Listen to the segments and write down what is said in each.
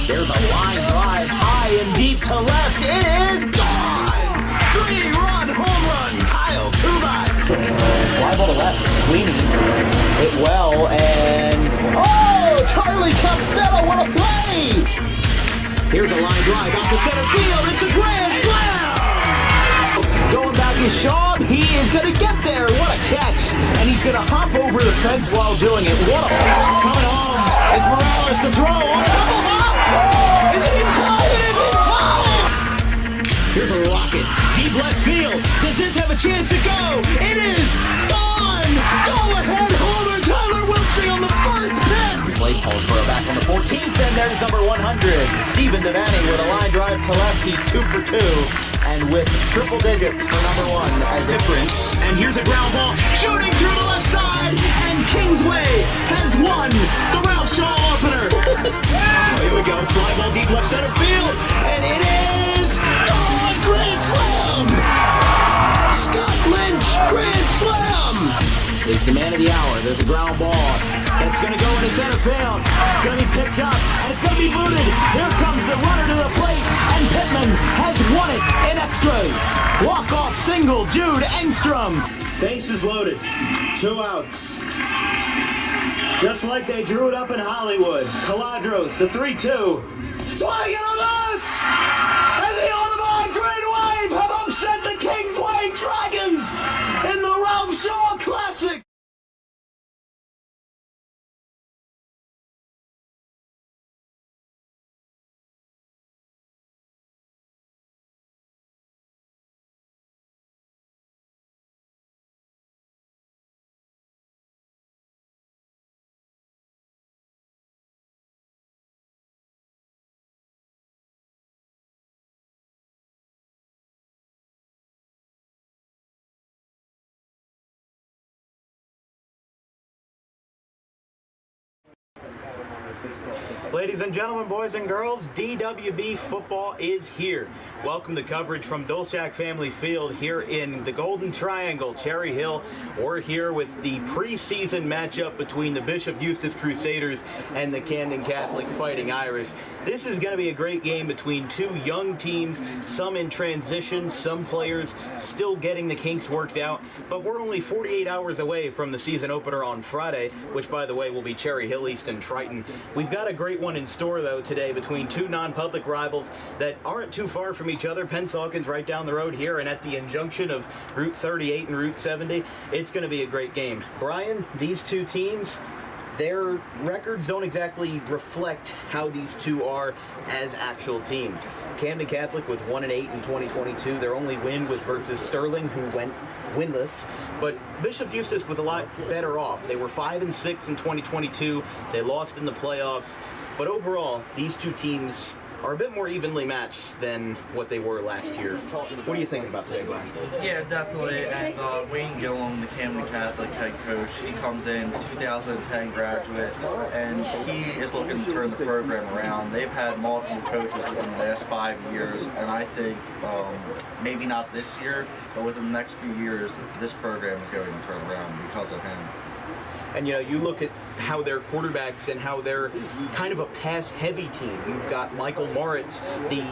There's a line drive high and deep to left. It is gone! 3-run home run, Kyle Kubat. Fly ball to left, Sweeney hit well, and oh, Charlie Capsella, what a play! Here's a line drive out to center field. It's a grand slam! Going back is Shaw. He is going to get there. What a catch! And he's going to hop over the fence while doing it. What a coming home. It's Morales to throw on a double up. Is it in time? It is in time! Here's a rocket. Deep left field. Does this have a chance to go? It is gone! Go ahead, homer. Tyler Wiltsing on the first pitch. Play called for a back on the 14th, and there's number 100. Stephen Devaney with a line drive to left. He's 2 for 2. And with triple digits for number 1 as difference. And here's a ground ball shooting through the left side. And Kingsway has won the Ralph Shaw opener. Here we go. Fly ball deep left center field. And it is gone. Grand slam. Scott Lynch, grand slam. Is the man of the hour. There's a ground ball. It's going to go into center field. It's going to be picked up. And it's going to be booted. Here comes the runner to the plate. And Pittman has won it in extras. Walk-off single, Jude Engstrom. Bases loaded. 2 outs. Just like they drew it up in Hollywood. Caladros, the 3-2. Swinging on this! And the Audubon Green Wave have upset the Kingsway Dragons in the Ralph Shaw Classic. Ladies and gentlemen, boys and girls, DWB football is here. Welcome to coverage from Dolchak Family Field here in the Golden Triangle, Cherry Hill. We're here with the preseason matchup between the Bishop Eustace Crusaders and the Camden Catholic Fighting Irish. This is going to be a great game between 2 young teams, some in transition, some players still getting the kinks worked out, but we're only 48 hours away from the season opener on Friday, which, by the way, will be Cherry Hill East and Triton. We've got a great one in store, though, today between 2 non-public rivals that aren't too far from each other. Pensauken's right down the road here, and at the injunction of Route 38 and Route 70, it's going to be a great game. Brian, these 2 teams, their records don't exactly reflect how these 2 are as actual teams. Camden Catholic with 1-8 in 2022. Their only win was versus Sterling, who went winless. But Bishop Eustace was a lot better off. They were 5-6 in 2022. They lost in the playoffs. But overall, these 2 teams are a bit more evenly matched than what they were last year. What are you thinking about today, Brian? Yeah, definitely. And Wayne Gillum, the Camden Catholic head coach, he comes in, 2010 graduate, and he is looking to turn the program around. They've had multiple coaches within the last 5 years, and I think maybe not this year, but within the next few years, this program is going to turn around because of him. And, you know, you look at how their quarterbacks and how they're kind of a pass-heavy team. You've got Michael Moritz, the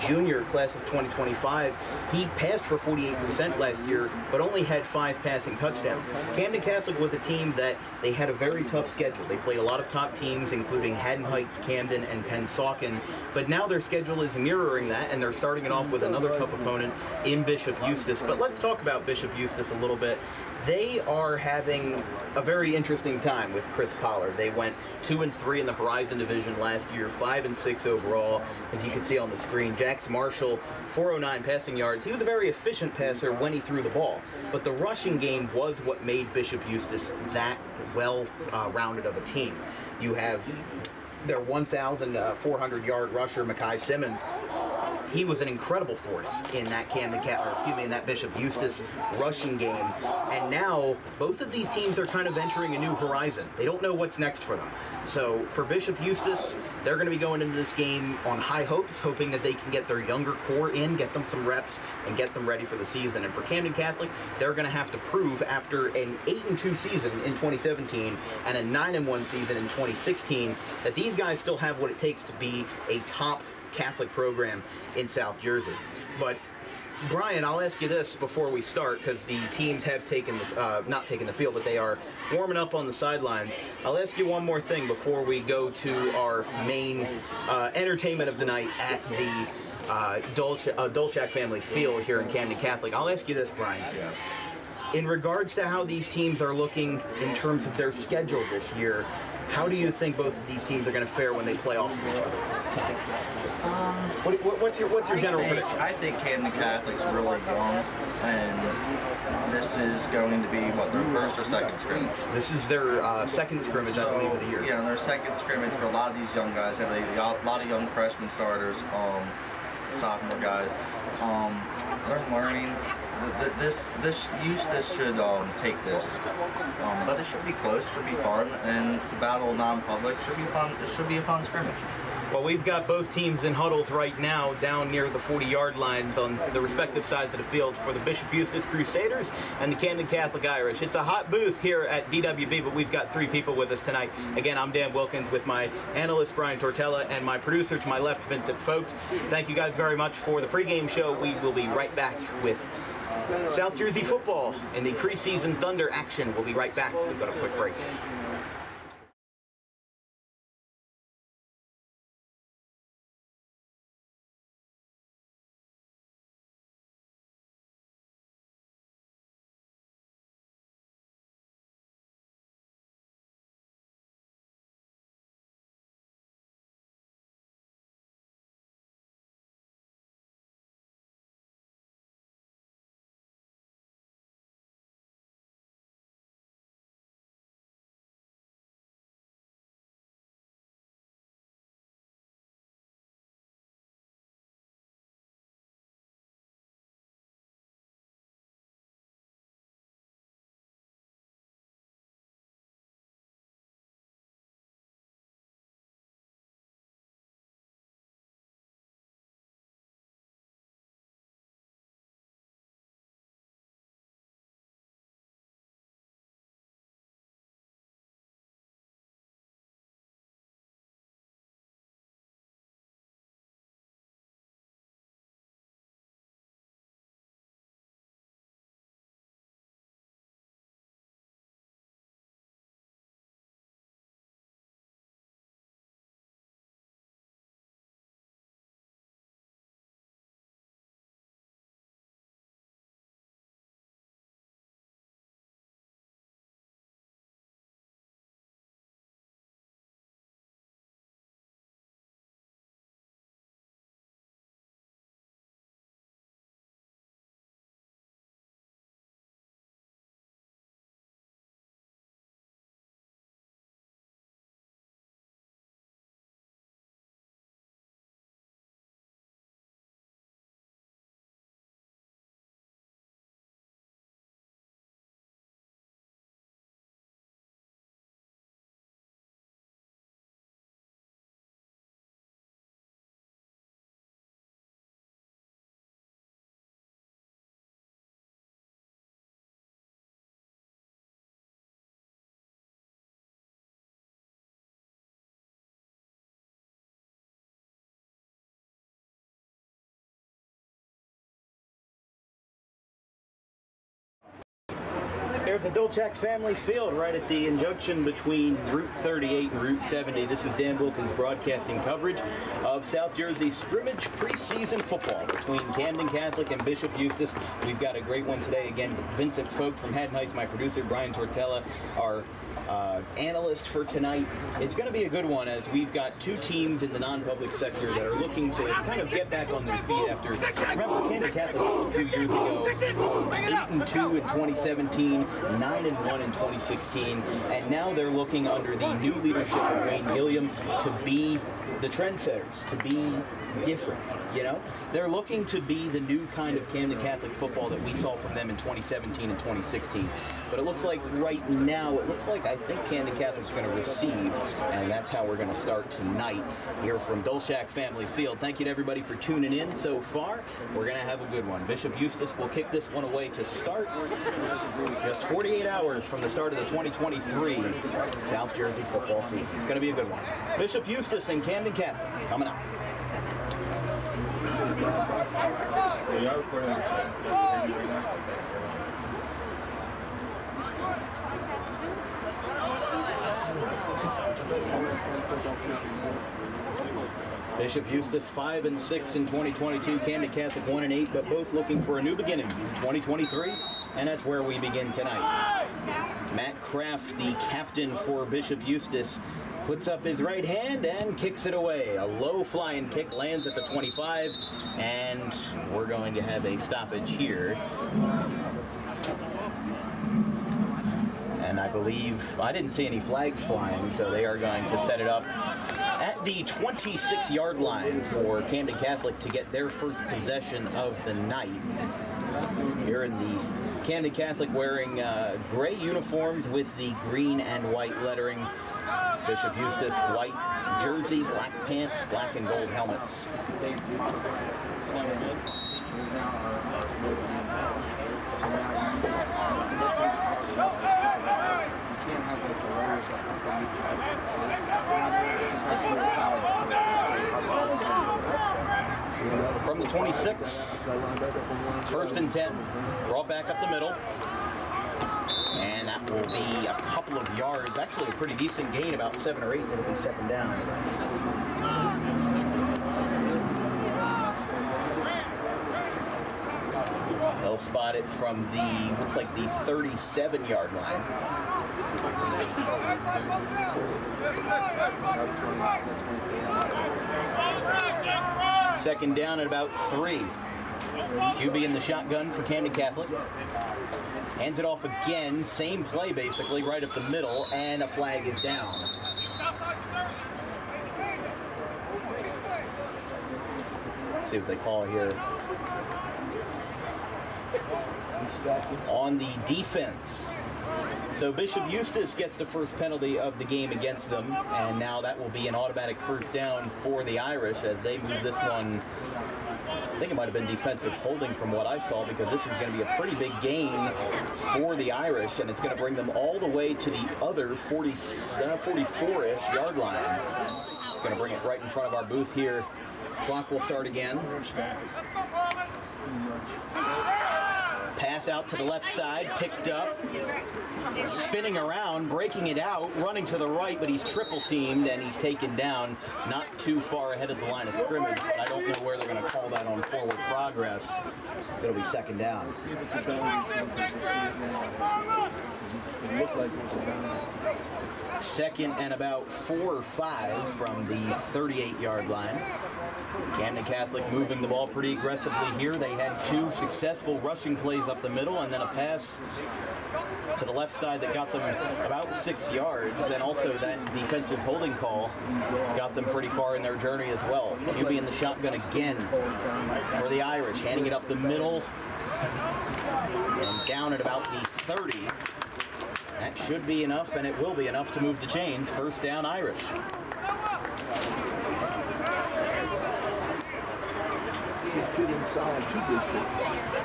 junior class of 2025. He passed for 48% last year, but only had 5 passing touchdowns. Camden Catholic was a team that they had a very tough schedule. They played a lot of top teams, including Haddon Heights, Camden, and Pensauken. But now their schedule is mirroring that, and they're starting it off with another tough opponent in Bishop Eustace. But let's talk about Bishop Eustace a little bit. They are having a very interesting time with Chris Pollard. They went 2-3 in the Horizon Division last year, 5-6 overall, as you can see on the screen. Jax Marshall, 409 passing yards. He was a very efficient passer when he threw the ball, but the rushing game was what made Bishop Eustace that well-rounded of a team. You have their 1,400-yard rusher, Makai Simmons, he was an incredible force in that in that Bishop Eustace rushing game. And now both of these teams are kind of entering a new horizon. They don't know what's next for them. So for Bishop Eustace, they're going to be going into this game on high hopes, hoping that they can get their younger core in, get them some reps, and get them ready for the season. And for Camden Catholic, they're going to have to prove after an 8-2 season in 2017 and a 9-1 season in 2016 that these guys still have what it takes to be a top Catholic program in South Jersey. But Brian, I'll ask you this before we start, because the teams have not taken the field, but they are warming up on the sidelines. I'll ask you one more thing before we go to our main entertainment of the night at the Dolchak family field here in Camden Catholic. I'll ask you this, Brian. Yes. In regards to how these teams are looking in terms of their schedule this year, how do you think both of these teams are going to fare when they play off of each other? What's your general prediction? I think Camden Catholic's really young, and this is going to be, what, their first or second scrimmage? This is their second scrimmage, I believe, of the year. Yeah, their second scrimmage for a lot of these young guys. They have a lot of young freshman starters, sophomore guys. They're learning. Eustace should take this, but it should be close, should be fun, and it's a battle non-public. Should be fun. It should be a fun scrimmage. Well, we've got both teams in huddles right now down near the 40-yard lines on the respective sides of the field for the Bishop Eustace Crusaders and the Camden Catholic Irish. It's a hot booth here at DWB, but we've got 3 people with us tonight. Again, I'm Dan Wilkins with my analyst, Brian Tortella, and my producer to my left, Vincent Folks. Thank you guys very much for the pregame show. We will be right back with South Jersey football in the preseason Thunder action. We'll be right back. We've got a quick break. Here at the Dolchak family field, right at the junction between Route 38 and Route 70. This is Dan Wilkins broadcasting coverage of South Jersey scrimmage preseason football between Camden Catholic and Bishop Eustace. We've got a great one today. Again, Vincent Folk from Haddon Heights, my producer, Brian Tortella, our analyst for tonight. It's going to be a good one as we've got 2 teams in the non-public sector that are looking to kind of get back on their feet after, remember, Camden Catholic was a few years ago, 8-2 in 2017, 9-1 in 2016, and now they're looking under the new leadership of Wayne Gilliam to be the trendsetters, to be different. You know, they're looking to be the new kind of Camden Catholic football that we saw from them in 2017 and 2016. But it looks like right now, I think Camden Catholic's going to receive, and that's how we're going to start tonight here from Dolchak Family Field. Thank you to everybody for tuning in so far. We're going to have a good one. Bishop Eustace will kick this one away to start. Just 48 hours from the start of the 2023 South Jersey football season. It's going to be a good one. Bishop Eustace and Camden Catholic coming up. Bishop Eustace 5-6 in 2022, Camden Catholic 1-8, but both looking for a new beginning in 2023, and that's where we begin tonight. Matt Kraft, the captain for Bishop Eustace, puts up his right hand and kicks it away. A low flying kick lands at the 25, and we're going to have a stoppage here. And I believe, I didn't see any flags flying, so they are going to set it up at the 26-yard line for Camden Catholic to get their first possession of the night. Here in the Camden Catholic wearing gray uniforms with the green and white lettering. Bishop Eustace, white jersey, black pants, black and gold helmets. From the 26, 1st and 10, brought back up the middle. And that will be a couple of yards, actually a pretty decent gain, about 7 or 8. It'll be second down. They'll spot it from the, looks like the 37-yard line. Second down at about 3. QB in the shotgun for Camden Catholic. Hands it off again, same play basically, right up the middle, and a flag is down. Let's see what they call here. On the defense. So Bishop Eustace gets the first penalty of the game against them, and now that will be an automatic first down for the Irish as they move this one. I think it might have been defensive holding from what I saw, because this is going to be a pretty big gain for the Irish, and it's going to bring them all the way to the other 44-ish yard line. Going to bring it right in front of our booth here. Clock will start again. Pass out to the left side, picked up, spinning around, breaking it out, running to the right, but he's triple teamed and he's taken down not too far ahead of the line of scrimmage. But I don't know where they're going to call that on forward progress. It'll be second down. Second and about 4 or 5 from the 38-yard line. Camden Catholic moving the ball pretty aggressively here. They had 2 successful rushing plays up the middle and then a pass to the left side that got them about 6 yards, and also that defensive holding call got them pretty far in their journey as well. QB in the shotgun again for the Irish, handing it up the middle and down at about the 30. That should be enough, and it will be enough to move the chains. First down, Irish.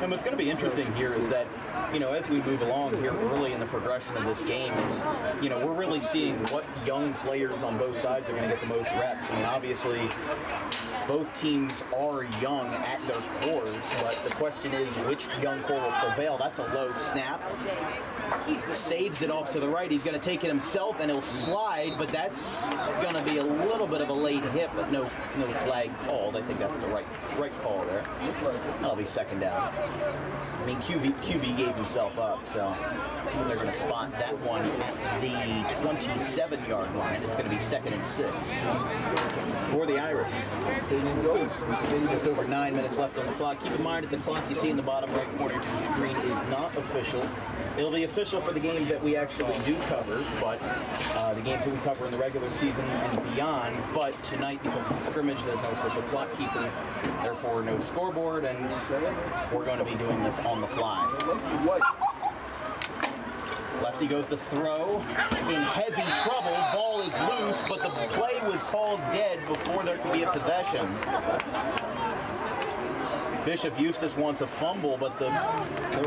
And what's going to be interesting here is that, you know, as we move along here early in the progression of this game is, you know, we're really seeing what young players on both sides are going to get the most reps. I mean, obviously, both teams are young at their cores, but the question is which young core will prevail. That's a low snap. Saves it off to the right. He's going to take it himself, and he'll slide, but that's going to be a little bit of a late hit, but no flag called. I think that's the right call there. That'll be second down. I mean, QB gave himself up, so they're going to spot that one at the 27-yard line. It's going to be second and 6 for the Irish. Just over 9 minutes left on the clock. Keep in mind that the clock you see in the bottom right corner of the screen is not official. It'll be official for the games that we actually do cover, but the the games that we cover in the regular season and beyond. But tonight, because it's a scrimmage, there's no official clock keeper, therefore no scoreboard, and we're going to be doing this on the fly. Lefty goes to throw, in heavy trouble, ball is loose, but the play was called dead before there could be a possession. Bishop Eustace wants a fumble, but the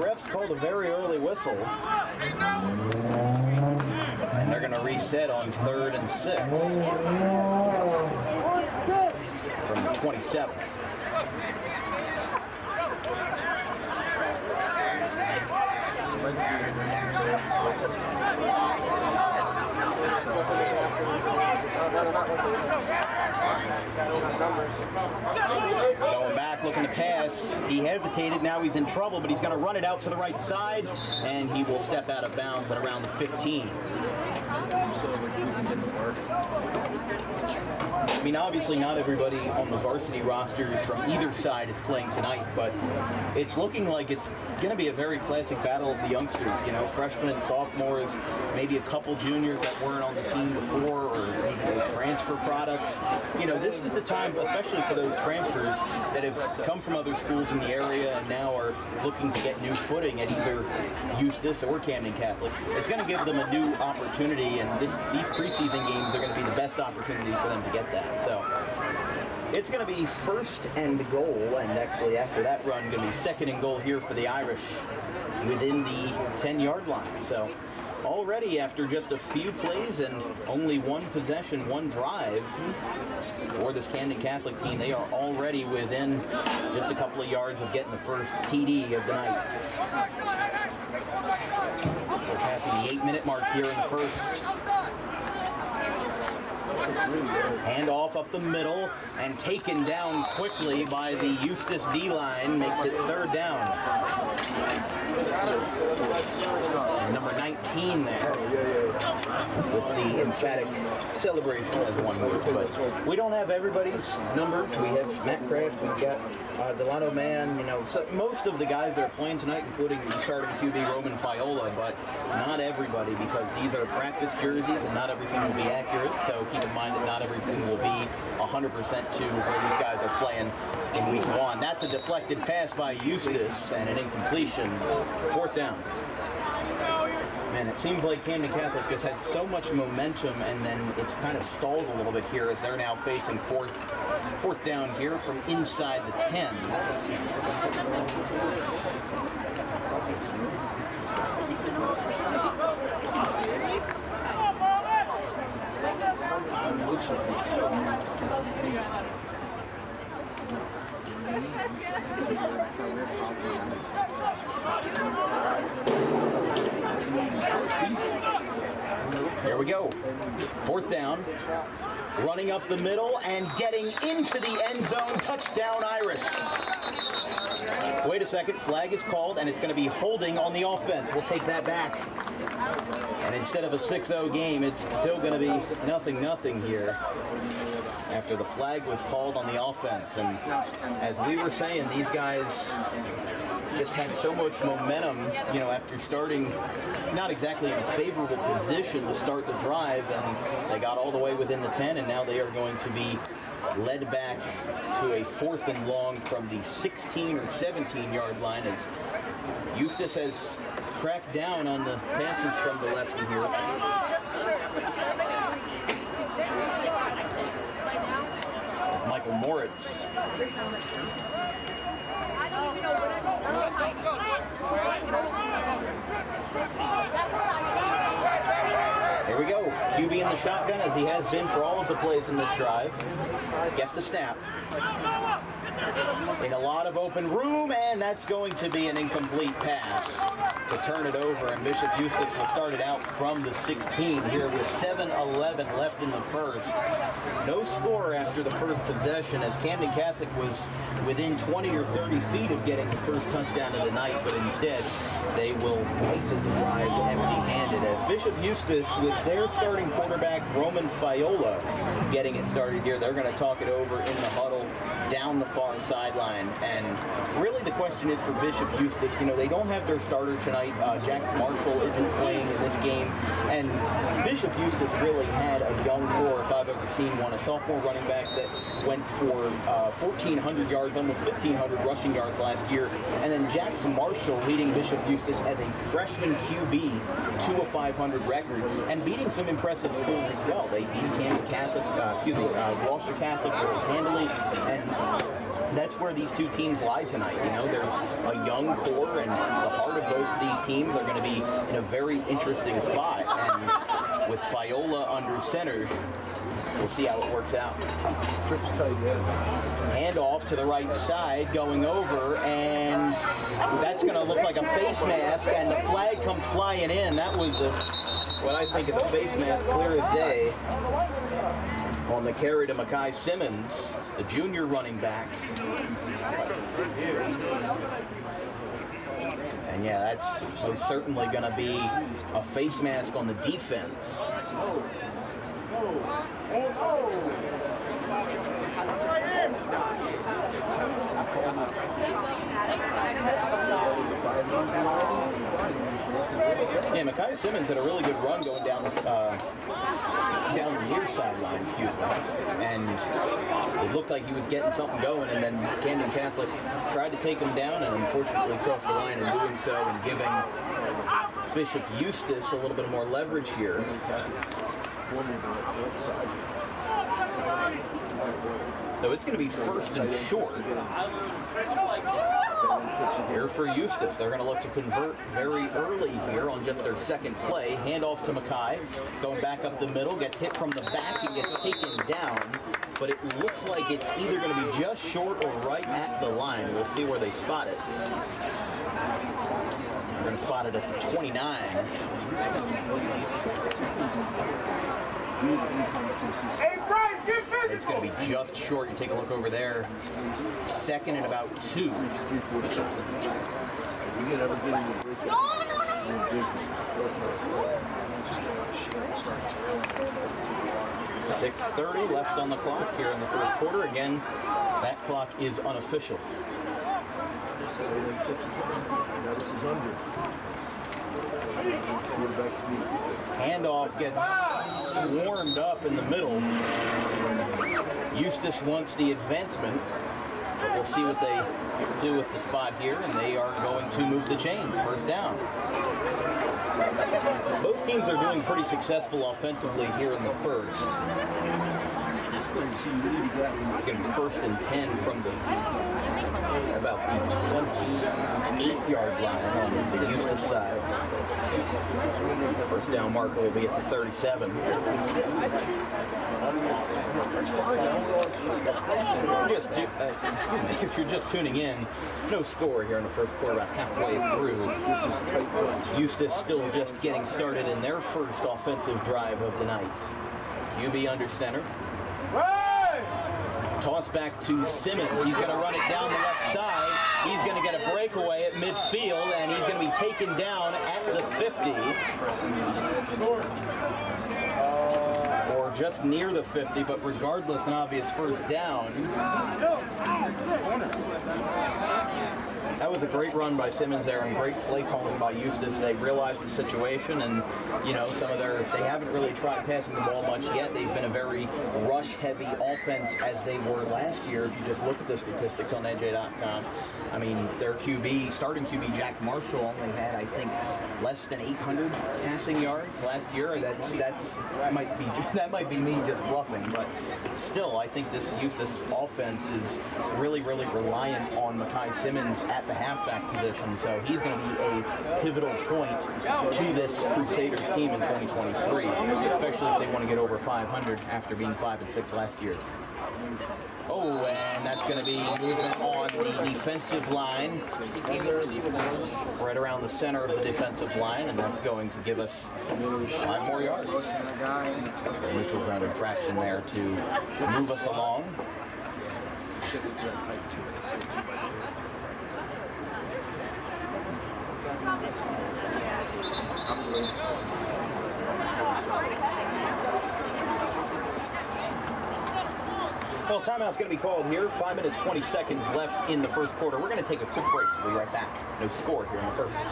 refs called a very early whistle. And they're going to reset on 3rd and 6 from the 27. Going back, looking to pass. He hesitated, now he's in trouble, but he's going to run it out to the right side, and he will step out of bounds at around the 15. I mean, obviously not everybody on the varsity rosters from either side is playing tonight, but it's looking like it's going to be a very classic battle of the youngsters, you know, freshmen and sophomores, maybe a couple juniors that weren't on the team before, or maybe transfer products. You know, this is the time, especially for those transfers that have come from other schools in the area and now are looking to get new footing at either Eustace or Camden Catholic. It's going to give them a new opportunity, and these preseason games are going to be the best opportunity for them to get that. So it's going to be 1st and goal, and actually after that run, going to be 2nd and goal here for the Irish within the 10-yard line. So already after just a few plays and only one possession, one drive for this Camden Catholic team, they are already within just a couple of yards of getting the first TD of the night. So passing the 8-minute mark here in the first. Hand off up the middle and taken down quickly by the Eustace D-line, makes it 3rd down. And number 19 there with the emphatic celebration as one move. But we don't have everybody's numbers. We have Matt Kraft, we've got Delano Mann, you know, so most of the guys that are playing tonight, including the starting QB Roman Fiola, but not everybody, because these are practice jerseys and not everything will be accurate. So keep in mind that not everything will be 100% to where these guys are playing in week 1. That's a deflected pass by Eustace and an incompletion. 4th down. Man, it seems like Camden Catholic just had so much momentum, and then it's kind of stalled a little bit here as they're now facing fourth down here from inside the 10. Here we go. 4th down. Running up the middle and getting into the end zone. Touchdown Irish. Wait a second. Flag is called, and it's going to be holding on the offense. We'll take that back. And instead of a 6-0 game, it's still going to be 0-0 here after the flag was called on the offense. And as we were saying, these guys just had so much momentum, you know, after starting not exactly in a favorable position to start the drive, and they got all the way within the 10, and now they are going to be led back to a 4th and long from the 16 or 17-yard line as Eustace has cracked down on the passes from the lefty here. As Michael Moritz. Here we go. QB in the shotgun, as he has been for all of the plays in this drive. Gets the snap. In a lot of open room, and that's going to be an incomplete pass to turn it over, and Bishop Eustace will start it out from the 16 here with 7:11 left in the first. No score after the first possession, as Camden Catholic was within 20 or 30 feet of getting the first touchdown of the night, but instead they will exit the drive empty-handed as Bishop Eustace, with their starting quarterback Roman Fiola getting it started here. They're going to talk it over in the huddle down the far far sideline. And really the question is for Bishop Eustace, you know, they don't have their starter tonight. Jax Marshall isn't playing in this game. And Bishop Eustace really had a young core, if I've ever seen one, a sophomore running back that went for 1,400 yards, almost 1,500 rushing yards last year. And then Jax Marshall leading Bishop Eustace as a freshman QB to a 500 record and beating some impressive schools as well. They beat Camden Catholic, Gloucester Catholic very handily, and that's where these two teams lie tonight. You know, there's a young core, and the heart of both of these teams are going to be in a very interesting spot. And with Fiola under center, we'll see how it works out. Hand off to the right side, going over, and that's going to look like a face mask, and the flag comes flying in. That was what I think of the face mask, clear as day. On the carry to Mekhi Simmons, the junior running back. And yeah, that's most certainly going to be a face mask on the defense. Yeah, Mekhi Simmons had a really good run going down the near sideline, excuse me. And it looked like he was getting something going, and then Camden Catholic tried to take him down and unfortunately crossed the line in doing so and giving Bishop Eustace a little bit more leverage here. So it's going to be first and short here for Eustace. They're going to look to convert very early here on just their second play. Handoff to Mekhi, going back up the middle, gets hit from the back and gets taken down. But it looks like it's either going to be just short or right at the line. We'll see where they spot it. They're going to spot it at the 29. It's going to be just short. You take a look over there. Second and about 2. 6:30 left on the clock here in the first quarter. Again, that clock is unofficial. Handoff gets swarmed up in the middle. Eustace wants the advancement, but we'll see what they do with the spot here, and they are going to move the chains. First down. Both teams are doing pretty successful offensively here in the first. It's going to be first and 10 from about the 28-yard line on the Eustace side. First down marker will be at the 37. If you're just tuning in, no score here in the first quarter, about halfway through. Eustace still just getting started in their first offensive drive of the night. QB under center. Toss back to Simmons. He's going to run it down the left side. He's going to get a breakaway at midfield, and he's going to be taken down at the 50. Or just near the 50, but regardless, an obvious first down. That was a great run by Simmons there and great play calling by Eustace. They realized the situation, and you know, they haven't really tried passing the ball much yet. They've been a very rush-heavy offense as they were last year. If you just look at the statistics on NJ.com, I mean, their starting QB Jack Marshall only had, I think, less than 800 passing yards last year. That might be me just bluffing, but still, I think this Eustace offense is really, really reliant on Mekhi Simmons at the halfback position, so he's going to be a pivotal point to this Crusaders team in 2023, especially if they want to get over 500 after being 5-6 last year. Oh, and that's going to be movement on the defensive line, right around the center of the defensive line, and that's going to give us 5 more yards. So neutral zone infraction there to move us along. Well, timeout's going to be called here. 5 minutes, 20 seconds left in the first quarter. We're going to take a quick break. We'll be right back. No score here in the first.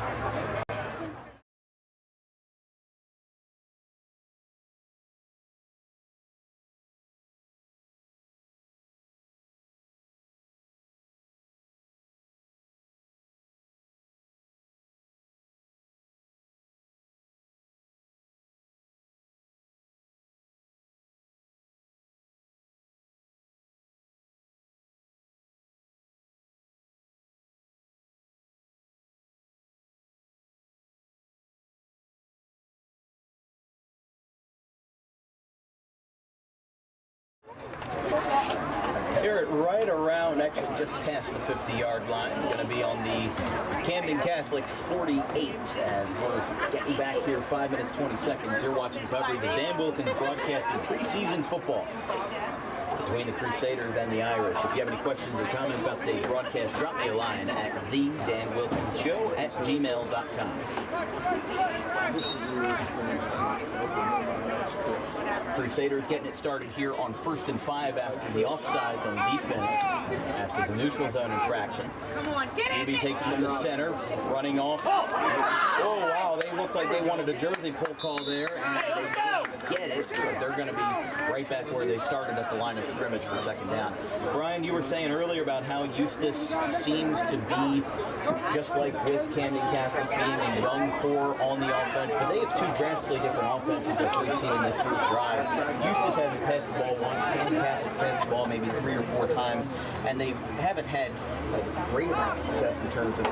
Here at right around, actually just past the 50-yard line. Going to be on the Camden Catholic 48 as we're getting back here 5 minutes, 20 seconds. You're watching coverage of Dan Wilkins broadcasting preseason football between the Crusaders and the Irish. If you have any questions or comments about today's broadcast, drop me a line at thedanwilkinsshow@gmail.com. Crusaders getting it started here on 1st and 5 after the offsides on defense after the neutral zone infraction. Come on, get it! Eby takes it from the center, running off. Oh, wow, they looked like they wanted a jersey pull call there, and they didn't get it, but they're going to be right back where they started at the line of scrimmage for second down. Brian, you were saying earlier about how Eustace seems to be, just like with Camden Catholic, being a young core on the offense, but they have two drastically different offenses that we've seen in this first drive. Eustace hasn't passed the ball once. Camden Catholic passed the ball maybe 3 or 4 times, and they haven't had a great amount of success in terms of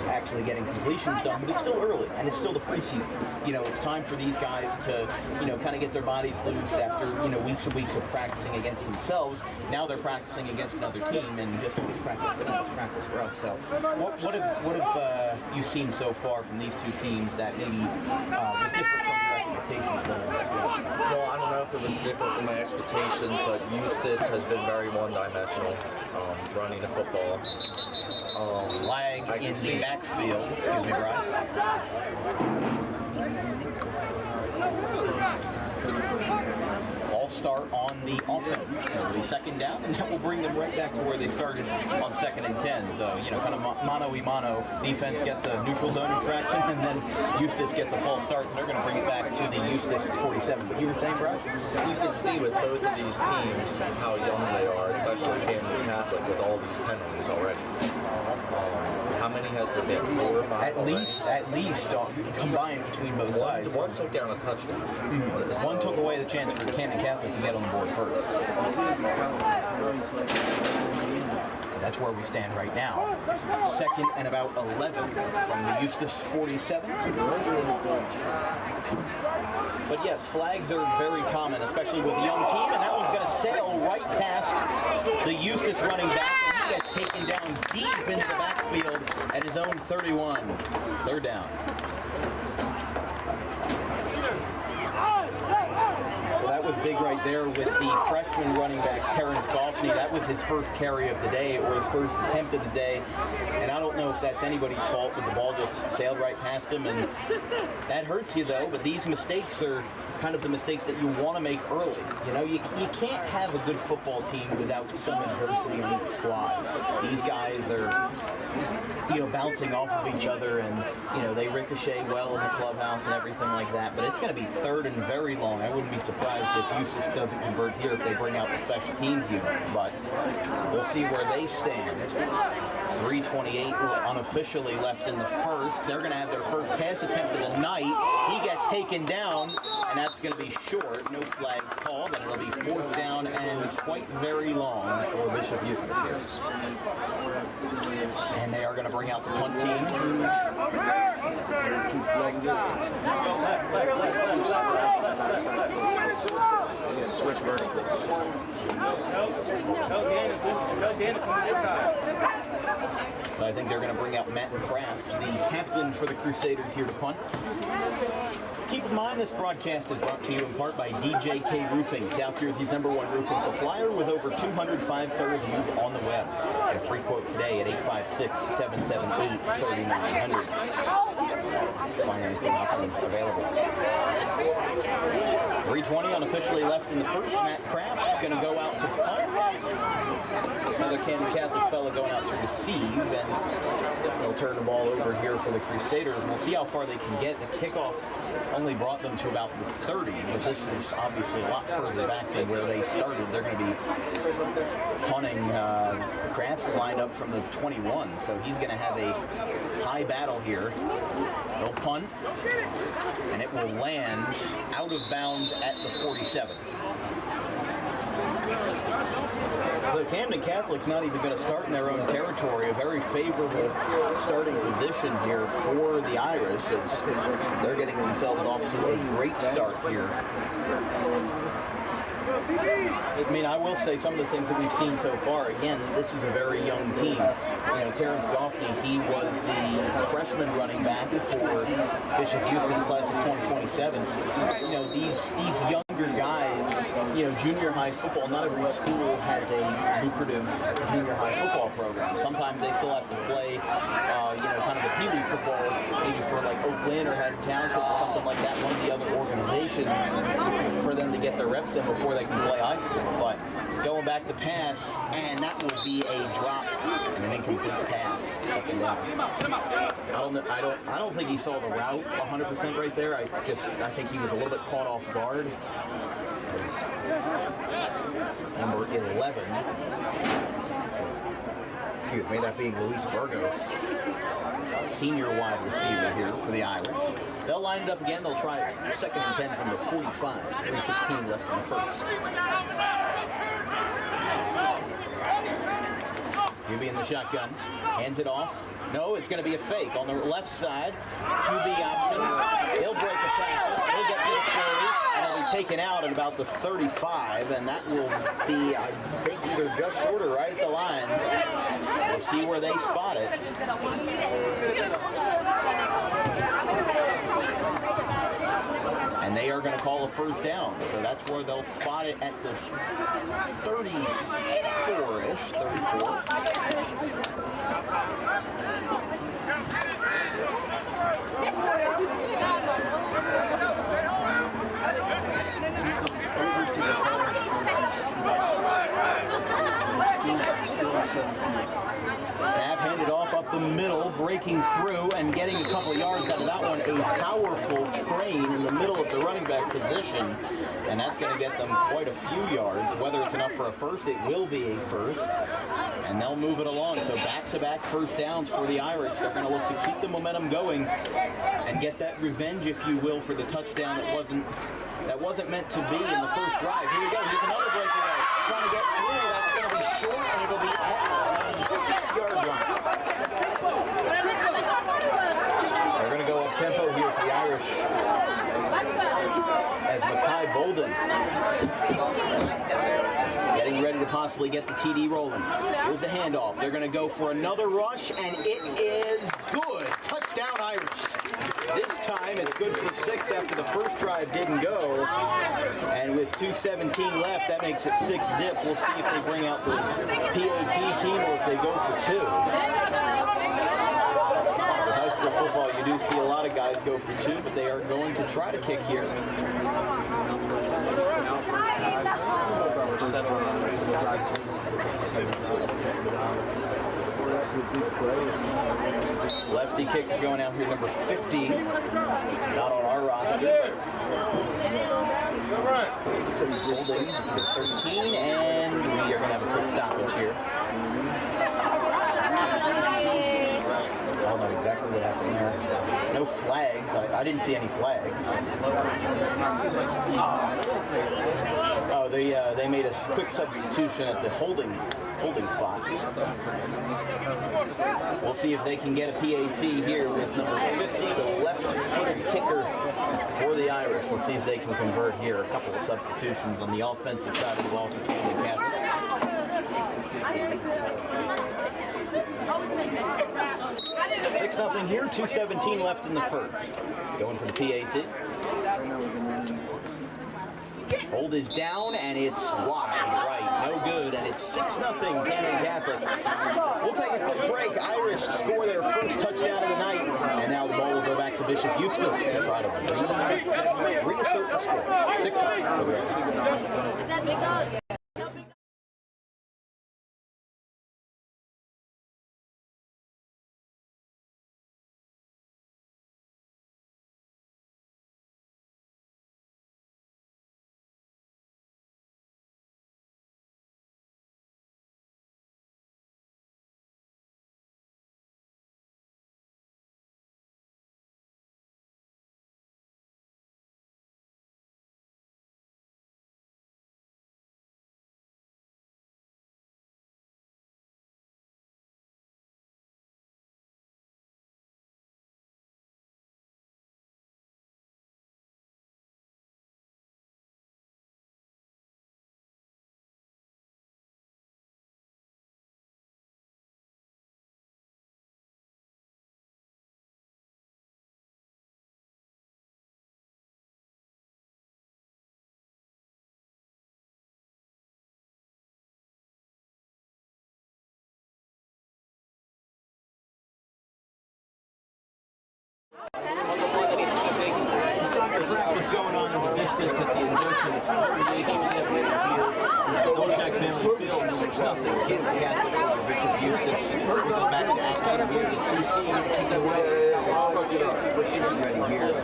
actually getting completions done, but it's still early, and it's still the preseason. You know, it's time for these guys to, you know, kind of get their bodies loose after, you know, weeks and weeks of practicing against themselves. Now they're practicing against another team, and just a week practice for them, practice for us. So what have you seen so far from these two teams that maybe was different from your expectations going into this game? Well, I don't know if it was different from my expectations, but Eustace has been very one-dimensional running the football. Flag in the backfield. Excuse me, Brian. False start on the offense. So the second down, and that will bring them right back to where they started on 2nd and 10. So, you know, kind of mano-y-mano. Defense gets a neutral zone infraction, and then Eustace gets a false start, so they're going to bring it back to the Eustace 47. But you were saying, Brian? You can see with both of these teams how young they are, especially Camden Catholic, with all these penalties already. How many has there been? 4 or 5? At least combined between both sides. One took down a touchdown. Mm-hmm. One took away the chance for Camden Catholic to get on the board first. So that's where we stand right now. 2nd and about 11 from the Eustace 47. But yes, flags are very common, especially with a young team, and that one's going to sail right past the Eustace running back, and he gets taken down deep into the backfield at his own 31. 3rd down. Well, that was big right there with the freshman running back, Terrence Goffney. That was his first carry of the day, or his first attempt of the day. And I don't know if that's anybody's fault, but the ball just sailed right past him, and that hurts you, though. But these mistakes are kind of the mistakes that you want to make early. You know, you can't have a good football team without some adversity on each squad. These guys are, you know, bouncing off of each other, and, you know, they ricochet well in the clubhouse and everything like that. But it's going to be 3rd and very long. I wouldn't be surprised if Eustace doesn't convert here if they bring out the special teams unit. But we'll see where they stand. 3:28 unofficially left in the first. They're going to have their first pass attempt of the night. He gets taken down, and that's going to be short. No flag called, and it'll be 4th down and quite very long for Bishop Eustace here. And they are going to bring out the punt team. Switch verticals. So I think they're going to bring out Matt Kraft, the captain for the Crusaders, here to punt. Keep in mind, this broadcast is brought to you in part by DJK Roofing, South Jersey's #1 roofing supplier with over 200 5-star reviews on the web. Get a free quote today at 856-778-3900. Financing options available. 3:20 unofficially left in the first. Matt Kraft going to go out to punt. Another Camden Catholic fellow going out to receive, and they'll turn the ball over here for the Crusaders. And we'll see how far they can get. The kickoff only brought them to about the 30, but this is obviously a lot further back than where they started. They're going to be punting. Kraft's lined up from the 21, so he's going to have a high battle here. They'll punt, and it will land out of bounds at the 47. The Camden Catholic's not even going to start in their own territory. A very favorable starting position here for the Irish as they're getting themselves off to a great start here. I mean, I will say some of the things that we've seen so far, again, this is a very young team. You know, Terrence Goffney, he was the freshman running back for Bishop Eustace class of 2027. You know, these younger guys, you know, junior high football, not every school has a lucrative junior high football program. Sometimes they still have to play, you know, kind of the Pee Wee football, maybe for like Oakland or Haddon Township or something like that, one of the other organizations, for them to get their reps in before they can play high school. But going back to pass, and that will be a drop and an incomplete pass. Second down. I don't think he saw the route 100% right there. I think he was a little bit caught off guard. As number 11, excuse me, that being Luis Burgos, senior wide receiver here for the Irish. They'll line it up again. They'll try it 2nd and 10 from the 45. 3:16 left in the first. QB in the shotgun. Hands it off. No, it's going to be a fake on the left side. QB option. He'll break a tackle. He'll get to the 40. And he'll be taken out at about the 35. And that will be, I think, either just short or right at the line. We'll see where they spot it. And they are going to call a first down. So that's where they'll spot it at the 34-ish, 34. Snap handed off up the middle, breaking through and getting a couple yards out of that one. A powerful train in the middle of the running back position, and that's going to get them quite a few yards. Whether it's enough for a first, it will be a first, and they'll move it along. So back-to-back first downs for the Irish. They're going to look to keep the momentum going and get that revenge, if you will, for the touchdown that wasn't meant to be in the first drive. Here we go. Here's another breakaway. Trying to get through. That's going to be short, and it'll be at the 6-yard line. They're going to go up-tempo here for the Irish as Makai Bolden getting ready to possibly get the TD rolling. Here's the handoff. They're going to go for another rush, and it is good. Touchdown Irish. This time it's good for 6 after the first drive didn't go. And with 2:17 left, that makes it 6-zip. We'll see if they bring out the PAT team or if they go for 2. With high school football, you do see a lot of guys go for 2, but they are going to try to kick here. Lefty kicker going out here, number 50. Not on our roster. So he's holding number 13, and we are going to have a quick stoppage here. I don't know exactly what happened there. No flags. I didn't see any flags. Oh, they made a quick substitution at the holding spot. We'll see if they can get a PAT here with number 50, the left-footed kicker for the Irish. We'll see if they can convert here. A couple of substitutions on the offensive side of the ball for Camden Catholic. 6-0 here, 2:17 left in the first. Going for the PAT. Hold is down, and it's wide right. No good, and it's 6-0 Camden Catholic. We'll take a quick break. Irish score their first touchdown of the night, and now the ball will go back to Bishop Eustace to try to reassert the score. 6-0. Soccer practice going on in the distance at the induction of 38-7 here at the Jack Family Field. 6-0 Camden Catholic over Bishop Eustace. We go back to action here. The CC to kick it away. Ready here.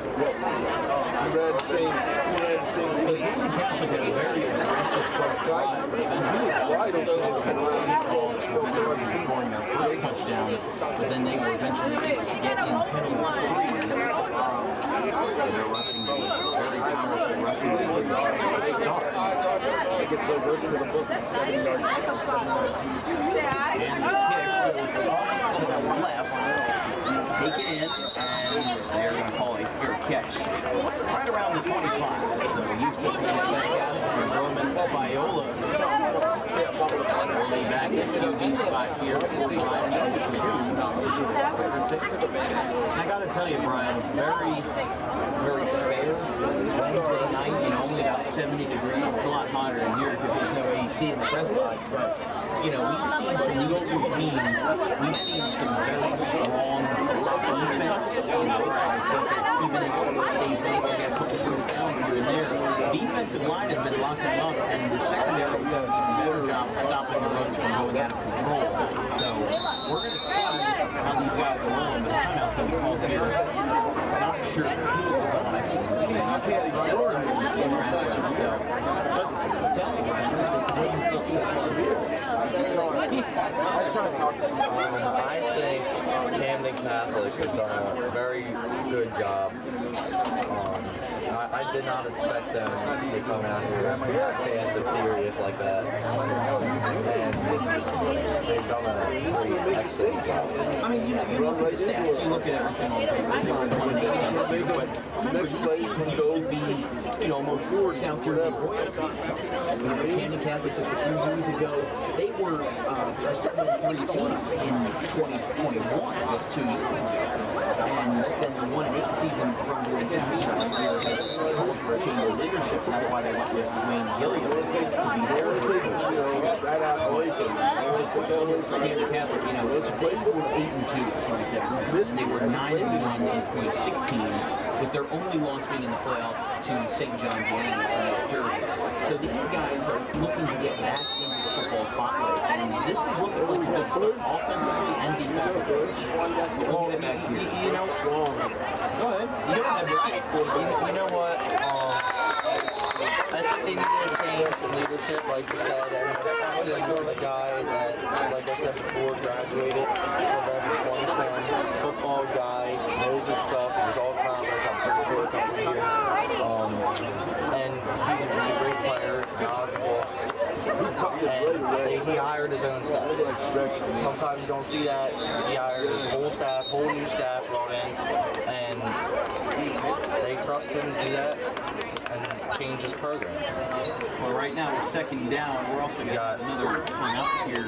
Camden Catholic had a very aggressive first drive, but eventually scoring their first touchdown, but then they were eventually able to get in penalty free. And their rushing game, very powerful rushing game start. And the kick goes up to the left. Take it in, and they're going to call a fair catch right around the 25. So Eustace will get back out, and Roman Viola will lay back at QB spot here. I got to tell you, Brian, very fair Wednesday night. Only about 70 degrees. It's a lot hotter in here because there's no AC in the press box, but we've seen from these two teams, we've seen some very strong defense. I think that even if they've been able to get a couple first downs here and there, the defensive line has been locking up, and the secondary has done an even better job of stopping the runs from going out of control. So we're going to see how these guys are rolling, but the timeout's going to be called here. I'm not sure who it was on. I think it was so. But tell me, Brian, what do you think so far? I think Camden Catholic has done a very good job. I did not expect them to come out here fast and furious like that. And they've done a pretty excellent job. I mean, you look at the stats, you look at everything on paper, they were one of the games, but remember, these teams used to be, most South Jersey royalties. Camden Catholic just a few years ago, they were a 7-3 team in 2021, just 2 years ago. And then the 1-8 season from the last year has called for a change of leadership. That's why they went with Wayne Gilliam to be there. The question is for Camden Catholic, they were 8-2 in 2017. They were 9-1 in 2016, with their only loss being in the playoffs to St. John Vianney from North Jersey. So these guys are looking to get back into the football spotlight, and this is looking like a good start, offensively and defensively. We'll get it back here. Go ahead. You don't have right. You know what? I think they need to change leadership, like you said, and especially the guy that, like I said before, graduated from every 2010 football guy, knows his stuff. He was all conference, I'm pretty sure, a couple of years. And he's a great player, knowledgeable. And he hired his own staff. Sometimes you don't see that. He hired his whole staff, whole new staff brought in, and they trust him to do that and change his program. Well, right now it's second down. We're also got another time out here.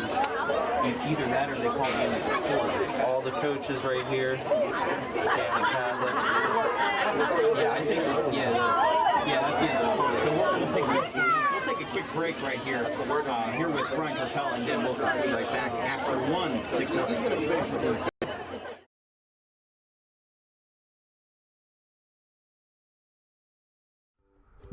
Either that or they call the end of the quarter. All the coaches right here, Camden Catholic. Yeah, I think, that's the end of the quarter. So we'll pick this We'll take a quick break right here. Here with Frank Cartel, and then we'll be right back after 6-0.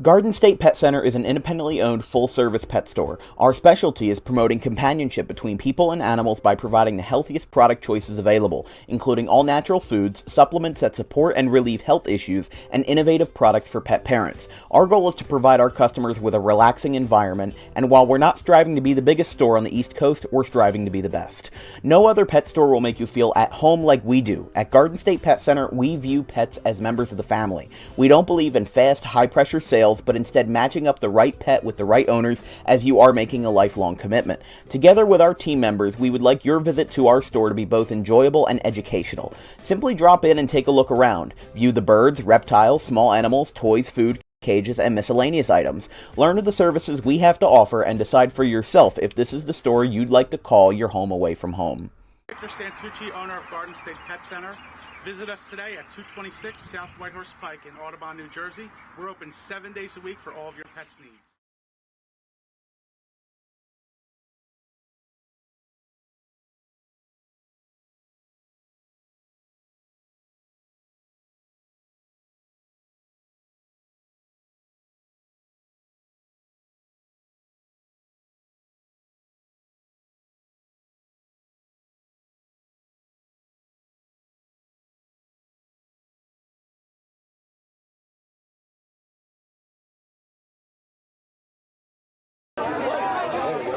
Garden State Pet Center is an independently owned, full-service pet store. Our specialty is promoting companionship between people and animals by providing the healthiest product choices available, including all-natural foods, supplements that support and relieve health issues, and innovative products for pet parents. Our goal is to provide our customers with a relaxing environment, and while we're not striving to be the biggest store on the East Coast, we're striving to be the best. No other pet store will make you feel at home like we do. At Garden State Pet Center, we view pets as members of the family. We don't believe in fast, high-pressure sales, but instead matching up the right pet with the right owners, as you are making a lifelong commitment. Together with our team members, we would like your visit to our store to be both enjoyable and educational. Simply drop in and take a look around. View the birds, reptiles, small animals, toys, food, cages, and miscellaneous items. Learn of the services we have to offer and decide for yourself if this is the store you'd like to call your home away from home. Victor Santucci, owner of Garden State Pet Center. Visit us today at 226 South Whitehorse Pike in Audubon, New Jersey. We're open 7 days a week for all of your pets' needs.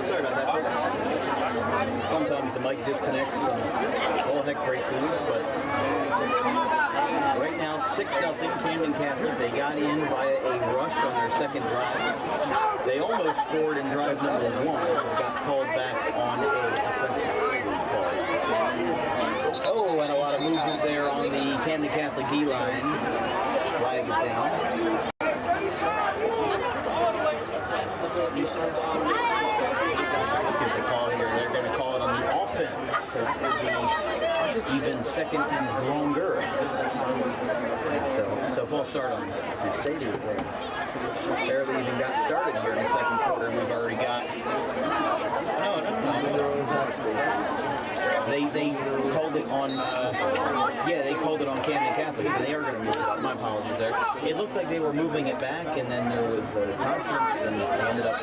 Sorry about that, folks. Sometimes the mic disconnects and all heck breaks loose, but right now 6-0 Camden Catholic. They got in via a rush on their second drive. They almost scored in drive number 1, but got called back on a offensive call. Oh, and a lot of movement there on the Camden Catholic D-line. Flag is down. Let's see what they call here. They're going to call it on the offense. So it would be even second and longer. So false start on Crusaders there. Barely even got started here in the second quarter. We've already got. They called it on. They called it on Camden Catholic, so they are going to move it. My apologies there. It looked like they were moving it back, and then there was a conference, and they ended up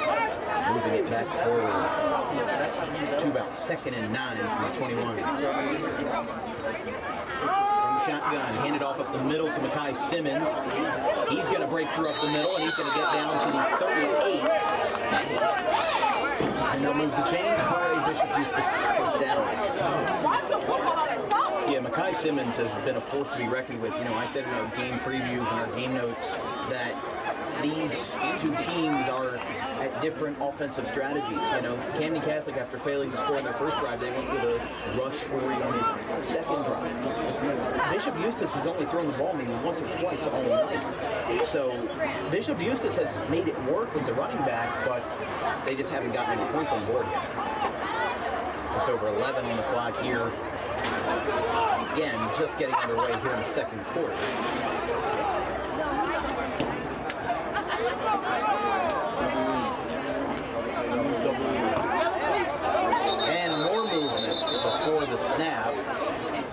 moving it back forward to about 2nd and 9 from the 21. From the shotgun, handed off up the middle to Makai Simmons. He's going to break through up the middle, and he's going to get down to the 38. And they'll move the chain for a Bishop Eustace first down. Yeah, Makai Simmons has been a force to be reckoned with. You know, I said in our game previews and our game notes that these two teams are at different offensive strategies. You know, Camden Catholic, after failing to score in their first drive, they went with a rush-oriented second drive. Bishop Eustace has only thrown the ball maybe once or twice all night. So Bishop Eustace has made it work with the running back, but they just haven't gotten any points on board yet. Just over 11 on the clock here. Again, just getting underway here in the second quarter. And more movement before the snap,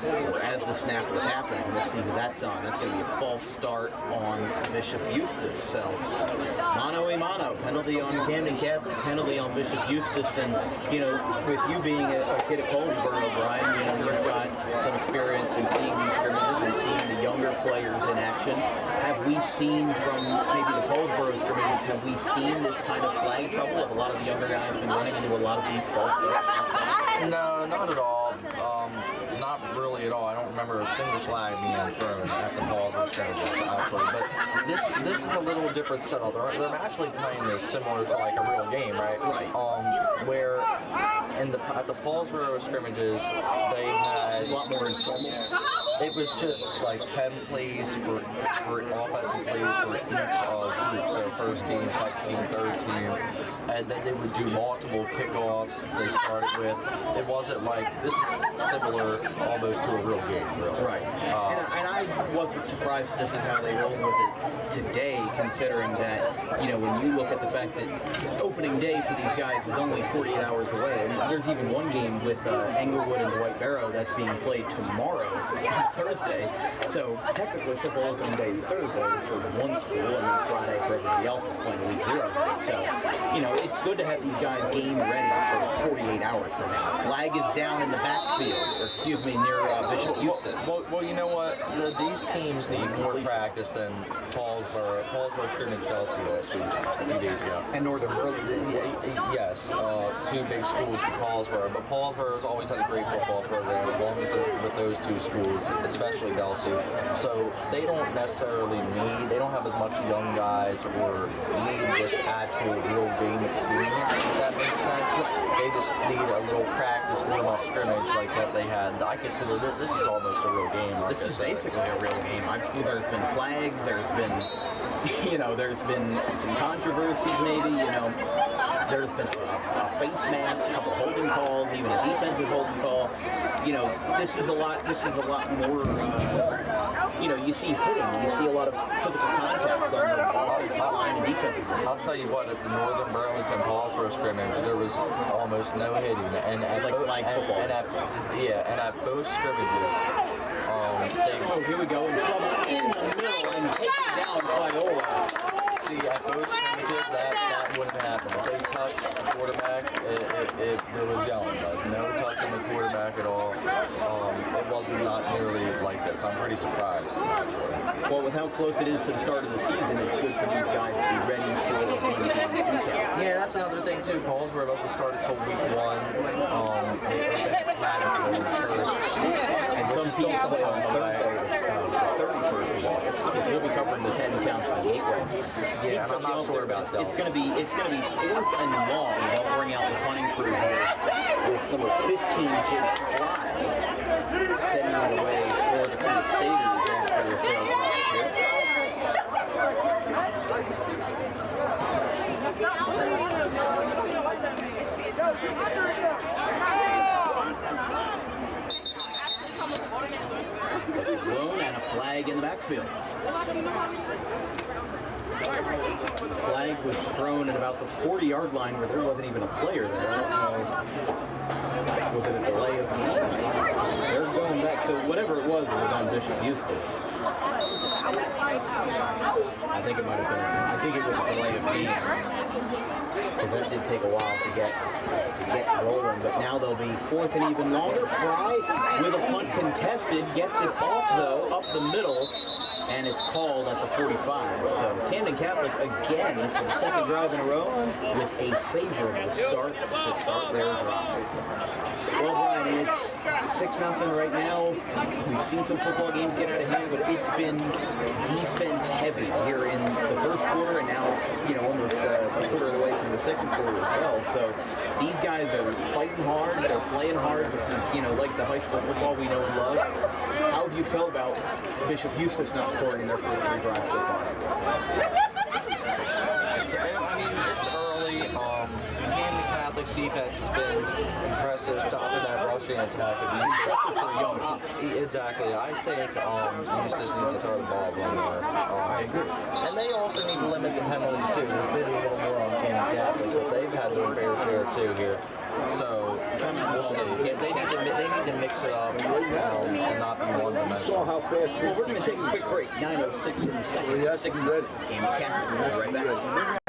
or as the snap was happening. Let's see who that's on. That's going to be a false start on Bishop Eustace. So, mano a mano, penalty on Camden Catholic, penalty on Bishop Eustace. And, you know, with you being a kid at Colesboro, Brian, you know, you've got some experience in seeing these scrimmages and seeing the younger players in action. Have we seen from maybe the Colesboro scrimmages, have we seen this kind of flag trouble? Have a lot of the younger guys been running into a lot of these false starts? No, not at all. Not really at all. I don't remember a single flag being thrown at the Colesboro scrimmages, actually. But this is a little different setup. They're actually playing this similar to like a real game, right? Right. Where at the Paulsboro scrimmages, they had a lot more informal. It was just like 10 plays for offensive plays for each group. So first team, second team, third team, and then they would do multiple kickoffs. They started with. It wasn't like this is similar almost to a real game, really. Right. And I wasn't surprised this is how they rolled with it today, considering that, when you look at the fact that opening day for these guys is only 48 hours away. And there's even one game with Englewood and the White Barrow that's being played tomorrow, Thursday. So technically football opening day is Thursday for one school, and then Friday for everybody else that's playing week 0. So, it's good to have these guys game ready for 48 hours from now. Flag is down in the backfield, or excuse me, near Bishop Eustace. Well, you know what? These teams need more practice than Paulsboro. Paulsboro scrimmage Chelsea last week, a few days ago. And Northern Burlington. Yes, two big schools for Paulsboro, but Paulsboro has always had a great football program, as long as with those two schools, especially Chelsea. So they don't necessarily they don't have as much young guys or need this actual real game experience, if that makes sense. They just need a little practice warm-up scrimmage like that they had. I consider this is almost a real game. This is basically a real game. There's been flags, there's been, there's been some controversies maybe, there's been a face mask, a couple holding calls, even a defensive holding call. This is a lot more, you see hitting, you see a lot of physical contact on the offensive line and defensive line. I'll tell you what, at the Northern Burlington Paulsboro scrimmage, there was almost no hitting. And It's like flag football. And at both scrimmages, here we go, in trouble in the middle and taken down Viola. See, at both scrimmages, that wouldn't happen. If they touched the quarterback, there was yelling. Like, no touching the quarterback at all. It wasn't not nearly like this. I'm pretty surprised, actually. Well, with how close it is to the start of the season, it's good for these guys to be ready for the weekend. Yeah, that's another thing, too. Paulsboro doesn't start until week 1. And some teams play on Thursday, the 31st of August, because we'll be covering the Camden Township Gateway. Yeah, and I'm not sure about that. It's going to be 4th and long. They'll bring out the punting crew here with number 15, Jake Fly, setting it away for the Crusaders after a failed drive here. It's blown and a flag in the backfield. The flag was thrown at about the 40-yard line where there wasn't even a player there. I don't know. Was it a delay of game? They're going back. So whatever it was on Bishop Eustace. I think it might have been. I think it was a delay of game, because that did take a while to get rolling. But now they'll be 4th and even longer. Fry with a punt contested, gets it off though, up the middle, and it's called at the 45. So Camden Catholic again for the second drive in a row with a favorable start to start their drive. Well, Brian, it's 6-0 right now. We've seen some football games get out of hand, but it's been defense heavy here in the first quarter, and now, almost a quarter of the way through the second quarter as well. So these guys are fighting hard, they're playing hard. This is, like the high school football we know and love. How have you felt about Bishop Eustace not scoring in their first 3 drives so far? It's early. Camden Catholic's defense has been impressive, stopping that rushing attack of Eustace. Impressive for a young team. Exactly. I think Eustace needs to throw the ball more. I agree. And they also need to limit the penalties too. There's been a little more on Camden Catholic, but they've had their fair share too here. So we'll see. They need to mix it up and not be one-dimensional. Well, we're going to take a quick break. 9:06 in the second. 6-0. Camden Catholic. We'll be right back.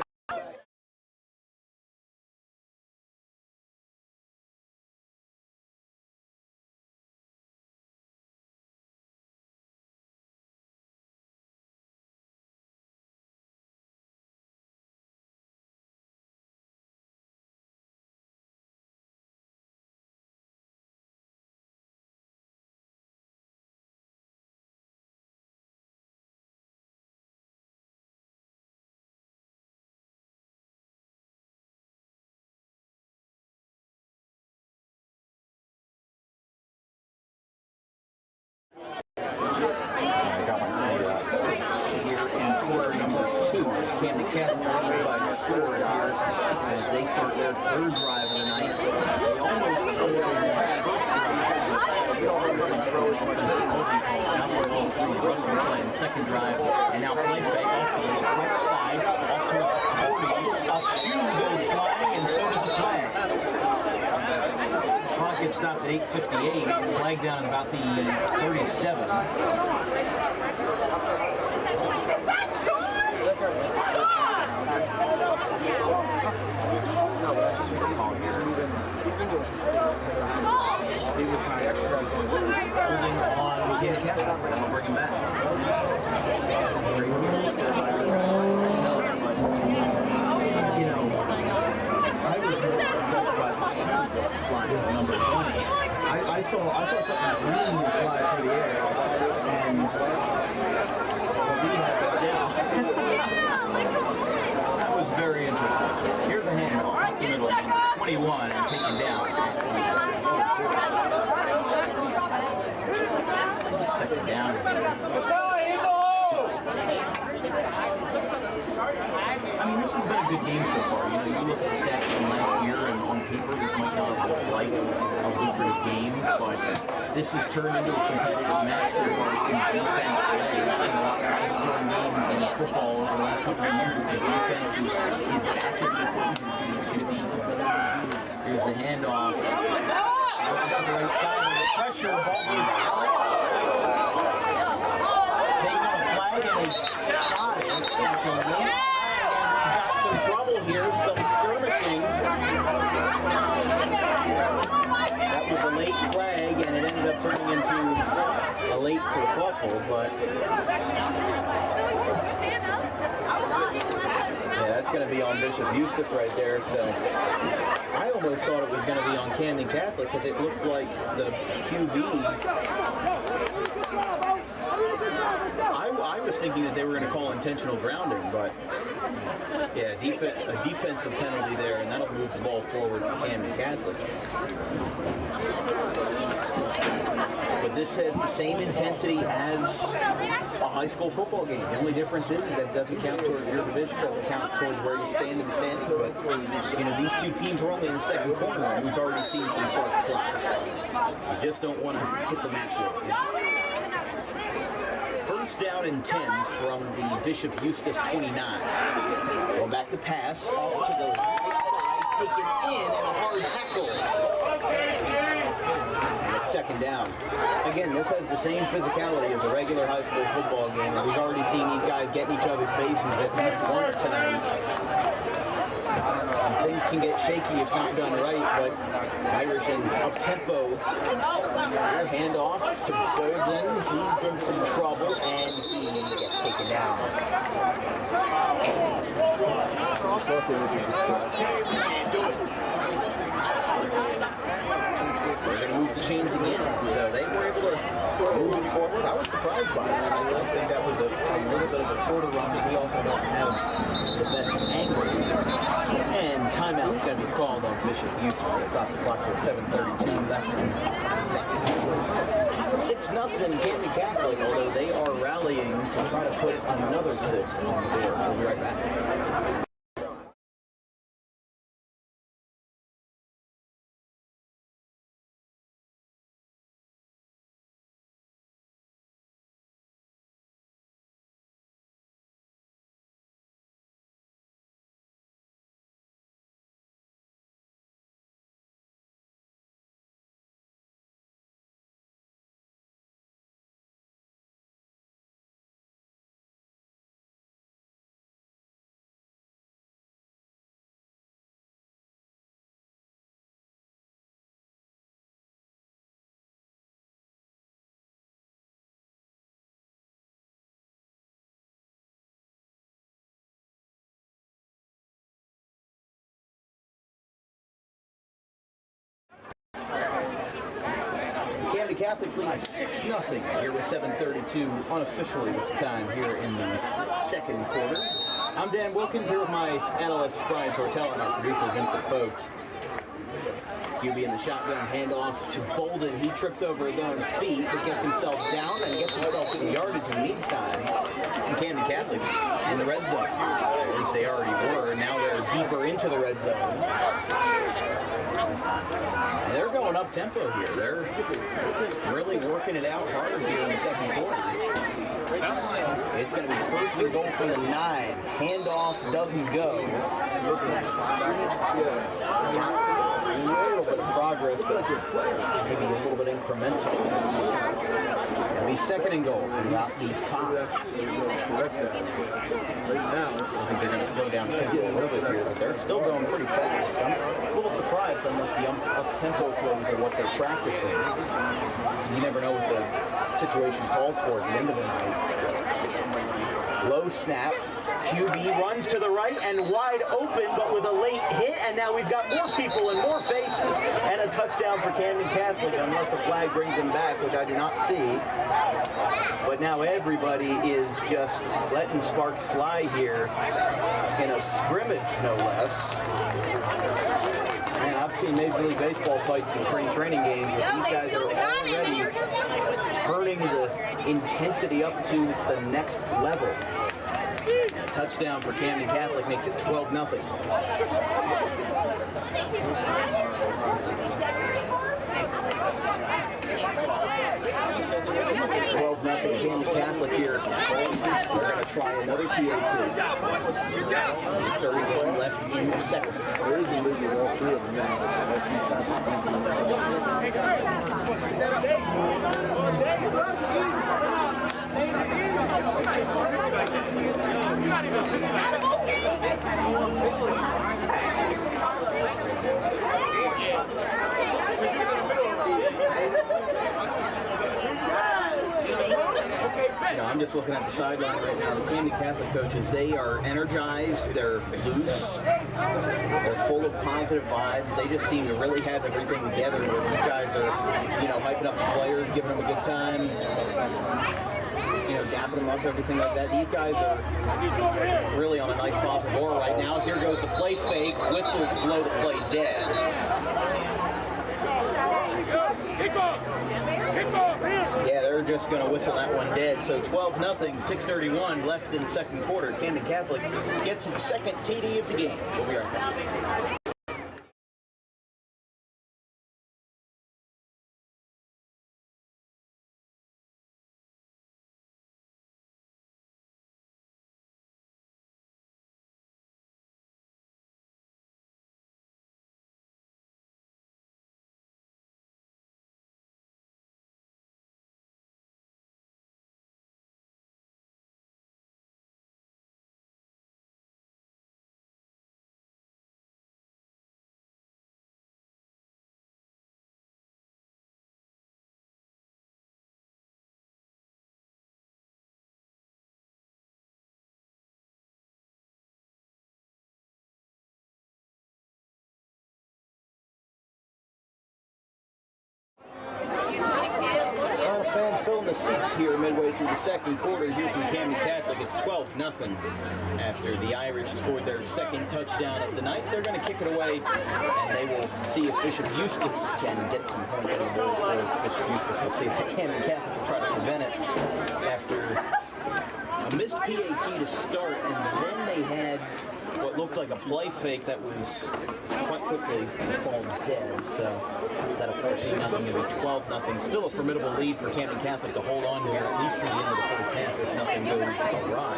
Camden Catholic leads by score here as they start their third drive of the night. They almost scored in their first drive. Now we're all through the rushing play in the second drive, and now play fake off to the right side, off towards the 40. A shoe goes flying, and so does the flag. Clock gets stopped at 8:58. Flag down at about the 37. Holding on Camden Catholic, and we'll bring him back. You know, I was more impressed by the shoe flying at number 20. I saw something green fly through the air, and we have that now. That was very interesting. Here's a handoff up the middle, 21, and taken down. Second down. I mean, this has been a good game so far. You know, you look at the stats from last year, and on paper, this might not have looked like a lucrative game, but this has turned into a competitive match so far in defense led. We've seen a lot of high-scoring games in football over the last couple of years. The defense is back in the equation for these two teams. Here's the handoff. Looking to the right side, and the pressure, ball goes out. They want a flag, and they got it. That's a late flag, and we've got some trouble here, some skirmishing. That was a late flag, and it ended up turning into a late kerfuffle, but yeah, that's going to be on Bishop Eustace right there, so I almost thought it was going to be on Camden Catholic because it looked like the QB. I was thinking that they were going to call intentional grounding, but yeah, a defensive penalty there, and that'll move the ball forward for Camden Catholic. But this has the same intensity as a high school football game. The only difference is that it doesn't count towards your division, doesn't count towards where you stand in the standings. But you know, these two teams were only in the second quarter, and we've already seen some sparks fly. You just don't want to hit the match with it. First down and 10 from the Bishop Eustace 29. Going back to pass, off to the right side, taken in, and a hard tackle. And it's second down. Again, this has the same physicality as a regular high school football game, and we've already seen these guys get in each other's faces at least once tonight. And things can get shaky if not done right, but Irish and up-tempo. Hand off to Bolden. He's in some trouble, and he gets taken down. They're going to move the chains again, so they were able to move it forward. I was surprised by it. I think that was a little bit of a shorter run, but we also don't have the best angle. And timeout's going to be called on Bishop Eustace. They stop the clock with 7:32 left in the second. 6-0 Camden Catholic, although they are rallying to try to put another 6 on the board. We'll be right back. Camden Catholic leads 6-0 here with 7:32 unofficially with the time here in the second quarter. I'm Dan Wilkins here with my analyst Brian Tortell and our producer Vincent Folks. QB in the shotgun, handoff to Bolden. He trips over his own feet, but gets himself down and gets himself some yardage in the meantime. And Camden Catholic's in the red zone. At least they already were. Now they're deeper into the red zone. And they're going up tempo here. They're really working it out harder here in the second quarter. It's going to be first and goal from the 9. Handoff doesn't go. A little bit of progress, but maybe a little bit incremental. It'll be second and goal from about the 5. I think they're going to slow down tempo a little bit here, but they're still going pretty fast. I'm a little surprised unless the up-tempo plays are what they're practicing. You never know what the situation calls for at the end of the night. Low snap. QB runs to the right and wide open, but with a late hit, and now we've got more people and more faces, and a touchdown for Camden Catholic, unless a flag brings him back, which I do not see. But now everybody is just letting sparks fly here in a scrimmage, no less. Man, I've seen Major League Baseball fights in spring training games, but these guys are already turning the intensity up to the next level. And a touchdown for Camden Catholic makes it 12-0. Camden Catholic here. We're going to try another PAT. 6:31 left in the second. There is a lead with all 3 of them now. I'm just looking at the sideline right now. The Camden Catholic coaches, they are energized, they're loose, they're full of positive vibes. They just seem to really have everything together. Where these guys are, hyping up the players, giving them a good time, dapping them up, everything like that. These guys are really on a nice positive aura right now. Here goes the play fake. Whistles blow the play dead. Yeah, they're just going to whistle that one dead. So 12-0, 6:31 left in the second quarter. Camden Catholic gets its second TD of the game. We'll be right back. Fans filling the seats here midway through the second quarter. Here's from Camden Catholic. It's 12-0 after the Irish scored their second touchdown of the night. They're going to kick it away, and they will see if Bishop Eustace can get some points on the board. Or Bishop Eustace will see that Camden Catholic will try to prevent it after a missed PAT to start, and then they had what looked like a play fake that was quite quickly called dead. So instead of 14-0 to be 12-0. Still a formidable lead for Camden Catholic to hold on here, at least through the end of the first half, if nothing goes awry.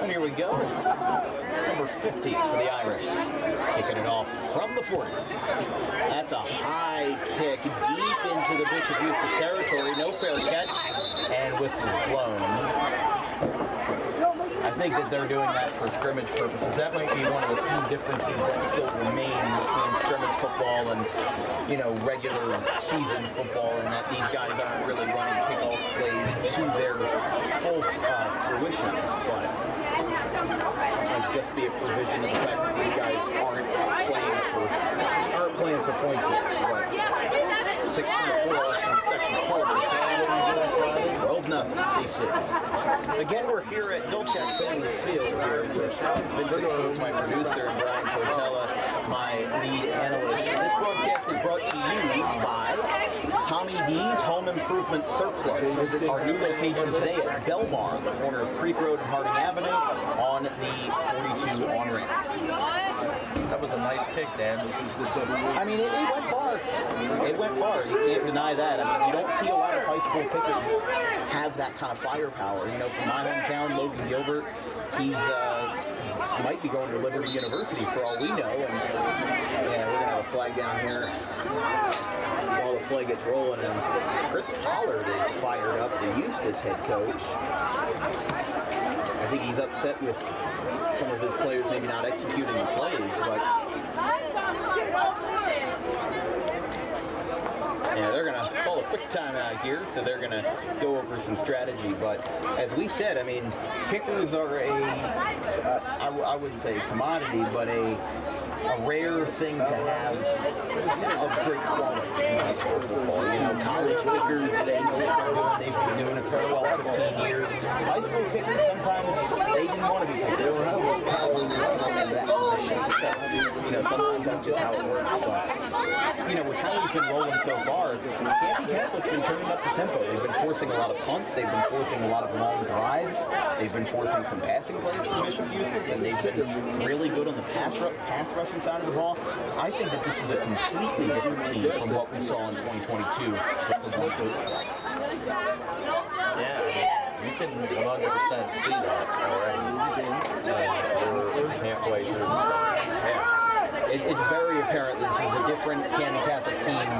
And here we go. Number 50 for the Irish. Kicking it off from the 40. That's a high kick deep into the Bishop Eustace territory. No fair catch, and whistles blown. I think that they're doing that for scrimmage purposes. That might be one of the few differences that still remain between scrimmage football and, regular season football, and that these guys aren't really running kickoff plays to their full fruition. But it might just be a provision of the fact that these guys aren't playing for points yet. But 6:24 left in the second quarter. 12-0 CC. Again, we're here at Dolchak Family Field here with Vincent Foot, my producer, and Brian Tortella. my lead analyst. This broadcast is brought to you by Tommy D's Home Improvement Surplus. Visit our new location today at Belmar, on the corner of Creek Road and Harding Avenue on the 42 on-ramp. That was a nice kick, Dan. I mean, it went far. It went far. You can't deny that. I mean, you don't see a lot of high school kickers have that kind of firepower. You know, from my hometown, Logan Gilbert, he's might be going to Liberty University for all we know. And yeah, we're gonna have a flag down here while the play gets rolling. And Chris Pollard is fired up, the Eustace head coach. I think he's upset with some of his players maybe not executing the plays, but yeah, they're going to call a quick timeout here, so they're going to go over some strategy. But as we said, I mean, kickers are I wouldn't say a commodity, but a rare thing to have of great quality in high school football. You know, college kickers, they know what they're doing. They've been doing it for well 15 years. High school kickers, sometimes they didn't want to be kickers. They don't have the power in that position. So, you know, sometimes that's just how it works. But, you know, with how we've been rolling so far, Camden Catholic's been turning up the tempo. They've been forcing a lot of punts. They've been forcing a lot of long drives. They've been forcing some passing plays for Bishop Eustace, and they've been really good on the pass rushing side of the ball. I think that this is a completely different team from what we saw in 2022. Yeah, you can 100% see that already. We're halfway through the start. Yeah. It's very apparent this is a different Camden Catholic team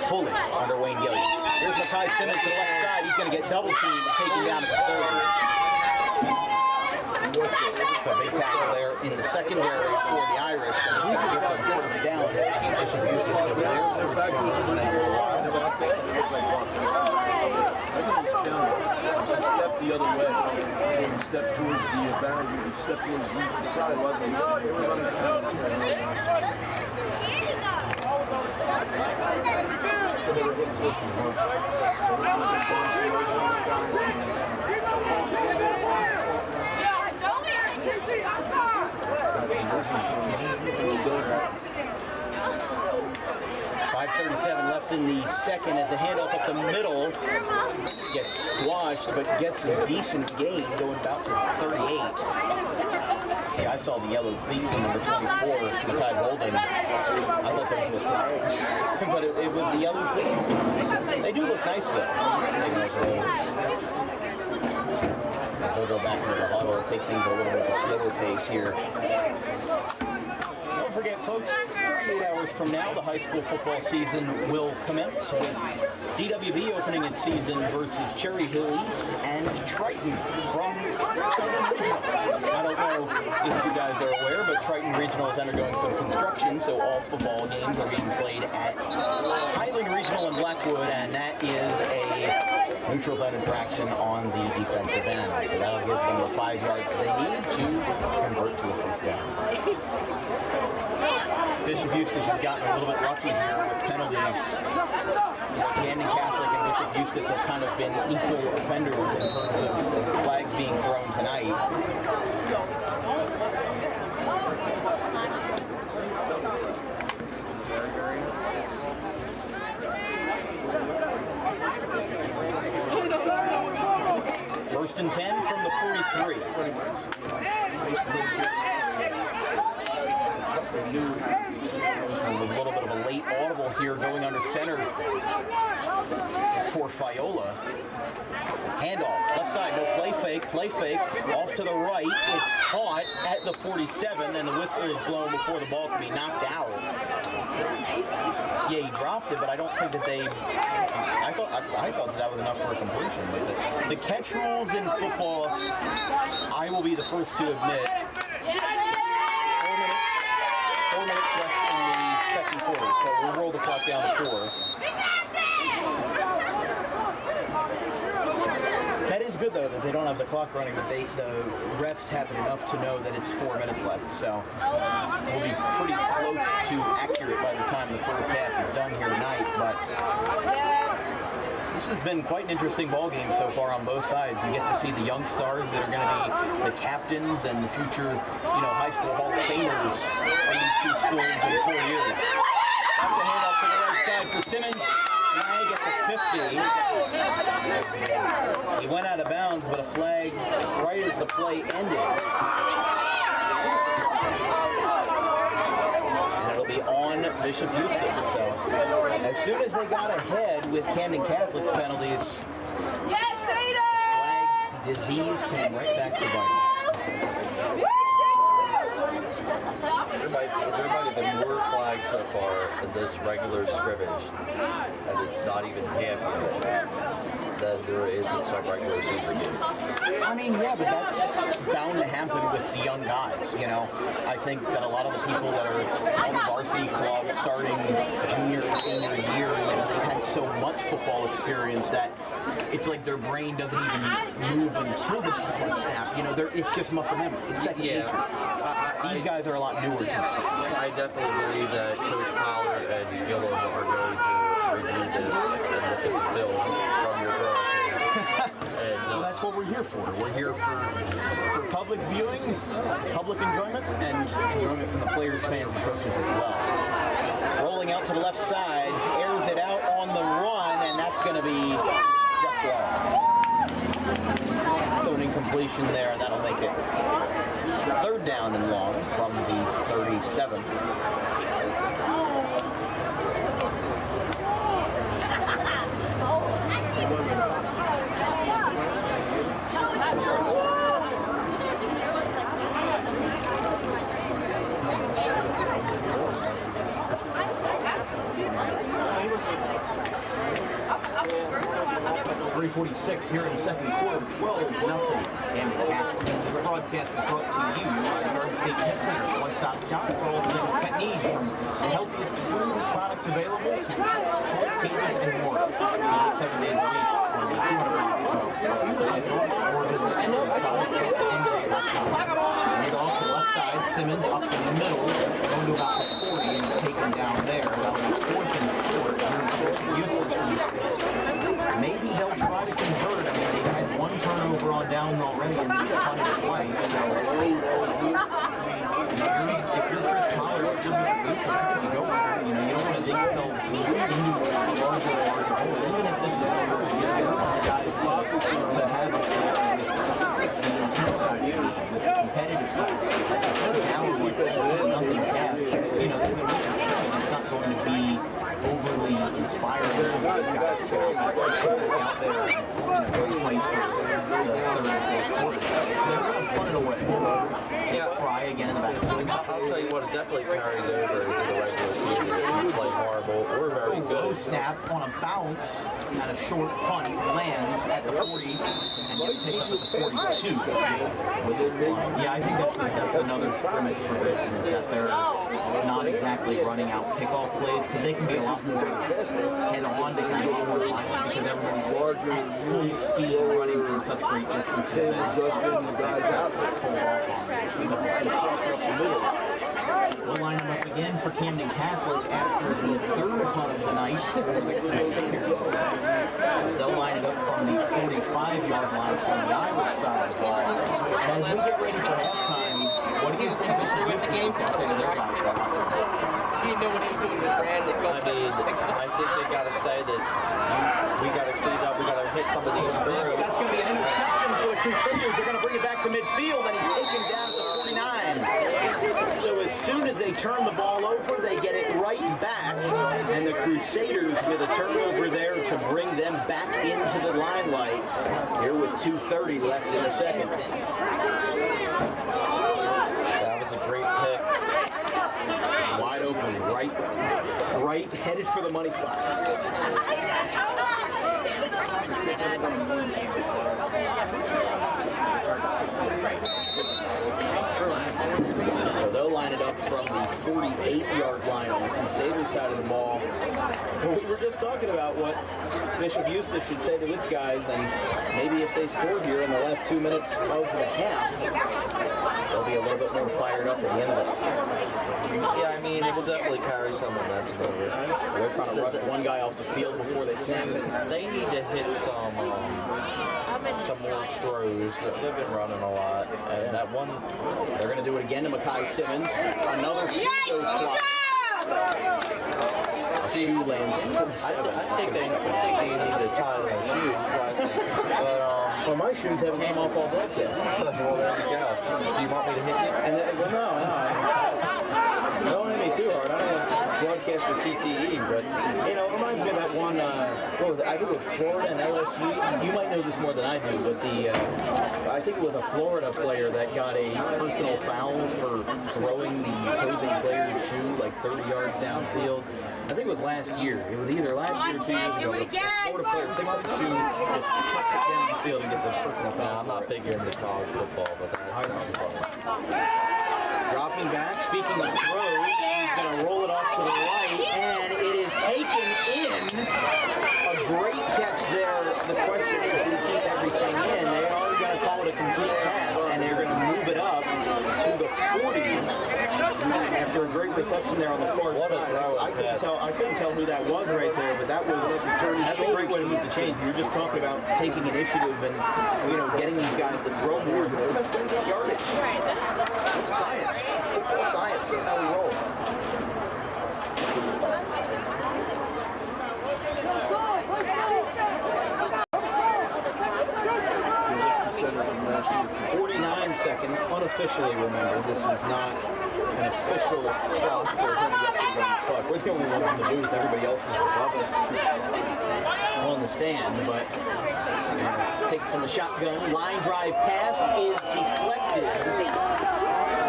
fully under Wayne Gilliam. Here's Makai Simmons to the left side. He's going to get double teamed and taken down at the 30. So big tackle there in the secondary for the Irish. And he's going to give them first down. Bishop Eustace because their first down is number 1. I think it's down. He stepped the other way. He stepped towards the boundary. He stepped towards the side. Wasn't .537 left in the second as the handoff up the middle gets squashed, but gets a decent gain going about to 38. See, I saw the yellow cleats on number 24, Makai Holding. I thought those were flags, but it was the yellow cleats. They do look nice though. As they'll go back into the huddle, take things a little bit of a slower pace here. Don't forget, folks, 48 hours from now, the high school football season will commence with DWB opening its season versus Cherry Hill East and Triton from Highland Regional. I don't know if you guys are aware, but Triton Regional is undergoing some construction, so all football games are being played at Highland Regional in Blackwood, and that is a neutral zone infraction on the defensive end. So that'll give them the 5 yards they need to convert to a first down. Bishop Eustace has gotten a little bit lucky here with penalties. Camden Catholic and Bishop Eustace have kind of been equal offenders in terms of flags being thrown tonight. First and 10 from the 43. A little bit of a late audible here going under center for Fiola. Handoff, left side, no play fake, off to the right. It's caught at the 47, and the whistle is blown before the ball can be knocked out. Yeah, he dropped it, but I don't think that they... I thought that was enough for a completion. But the catch rules in football, I will be the first to admit, 4 minutes left in the second quarter, so we'll roll the clock down to 4. That is good, though, that they don't have the clock running, but the refs have it enough to know that it's 4 minutes left. So we'll be pretty close to accurate by the time the first half is done here tonight. But this has been quite an interesting ball game so far on both sides. You get to see the young stars that are going to be the captains and the future, high school Hall of Famers from these two schools in 4 years. That's a handoff to the right side for Simmons. Flag at the 50. He went out of bounds, but a flag right as the play ended. And it'll be on Bishop Eustace. So as soon as they got ahead with Camden Catholic's penalties, flag disease came right back to bite. There might have been more flags so far in this regular scrimmage, and it's not even half yet, than there is in some regular season games. I mean, yeah, but that's bound to happen with the young guys, you know. I think that a lot of the people that are on the varsity club starting junior and senior year, you know, they've had so much football experience that it's like their brain doesn't even move until the ball is snapped. You know, it's just muscle memory. It's second nature. These guys are a lot newer to the scene. I definitely believe that Coach Pollard and Gillum are going to review this and look at the film from your growing and well, that's what we're here for. We're here for public viewing, public enjoyment, and enjoyment from the players, fans, and coaches as well. Rolling out to the left side, airs it out on the run, and that's going to be just long. So an incompletion there, and that'll make it third down and long from the 37. 3:46 here in the second quarter, 12-0 Camden Catholic. This broadcast is brought to you by the Garden State Pet Center, one-stop shop for all things pet needs, from the healthiest food products available to pets, toys, feeders, and more. Visit 7 days a week on the 200 block or visit Hand off to the left side, Simmons up in the middle, going to about the 40 and taken down there. That'll be 4th and short here for Bishop Eustace. Maybe they'll try to convert. I mean, they've had one turnover on down already and they've punted twice. So if you're Chris Pollard, if you're Bishop Eustace, I think you go for it. You know, you don't want to dig yourself into a larger hole. Even if this is a scrimmage, you know, you don't want the guys to have a shot with the intense side, with the competitive side. Now with nothing half, you know, they're going to win this scrimmage. It's not going to be overly inspiring for these guys to get out there, you know, try to fight for the third and fourth quarter. They're going to punt it away. Fry again in the backfield. I'll tell you what, it definitely carries over into the regular season if you play horrible or very good. Low snap on a bounce and a short punt lands at the 40 and gets picked up at the 42. Yeah, I think that's another scrimmage provision, is that they're not exactly running out kickoff plays, because they can be a lot more head-on, they can be a lot more violent, because everybody's at full speed running from such great distances. And pull off on it. So we'll line them up again for Camden Catholic after the third punt of the night for the Crusaders. As they'll line it up from the 45-yard line from the Irish side of the ball. And as we get ready for halftime, what do you think Bishop Eustace is going to say to their guys? He knew what he was doing with Brandon. I mean, I think they got to say that we got to clean up, we got to hit some of these throws. That's going to be an interception for the Crusaders. They're going to bring it back to midfield, and he's taken down at the 49. So as soon as they turn the ball over, they get it right back, and the Crusaders with a turnover there to bring them back into the limelight here with 2:30 left in the second. That was a great pick. It's wide open, right, headed for the money spot. So they'll line it up from the 48-yard line on the Crusaders side of the ball. Well, we were just talking about what Bishop Eustace should say to its guys, and maybe if they score here in the last 2 minutes of the half, they'll be a little bit more fired up at the end of it. Yeah, I mean, it will definitely carry some momentum over. They're trying to rush one guy off the field before they snap it. They need to hit some more throws. They've been running a lot, and that one. They're going to do it again to Mekhi Simmons. Another shoe goes flying. Shoe lands at 47. I think they need to tie their shoes. I think. But well, my shoes haven't come off all broadcast. well, there you go. Do you want me to hit you? And well, no. Don't hit me too hard. I don't want to broadcast with CTE, but you know, it reminds me of that one. What was it? I think it was Florida and LSU. You might know this more than I do, but I think it was a Florida player that got a personal foul for throwing the opposing player's shoe like 30 yards downfield. I think it was last year. It was either last year or 2 years ago. The Florida player picks up the shoe, just chucks it down the field, and gets a personal foul. I'm not big into college football, but that sounds fun. Dropping back, speaking of throws, he's going to roll it off to the right, and it is taken in. A great catch there. The question is, did he keep everything in? They are going to call it a complete pass, and they're going to move it up to the 40 after a great reception there on the far side. I couldn't tell who that was right there, but that's a great way to move the chains. You're just talking about taking initiative and getting these guys to throw more. That's the best way to get yardage. It's science. Football science. That's how we roll. Seconds, unofficially, remember, this is not an official clock. There's only records on the clock. We're the only ones in the booth. Everybody else is above us on the stand, but take it from the shotgun. Line drive pass is deflected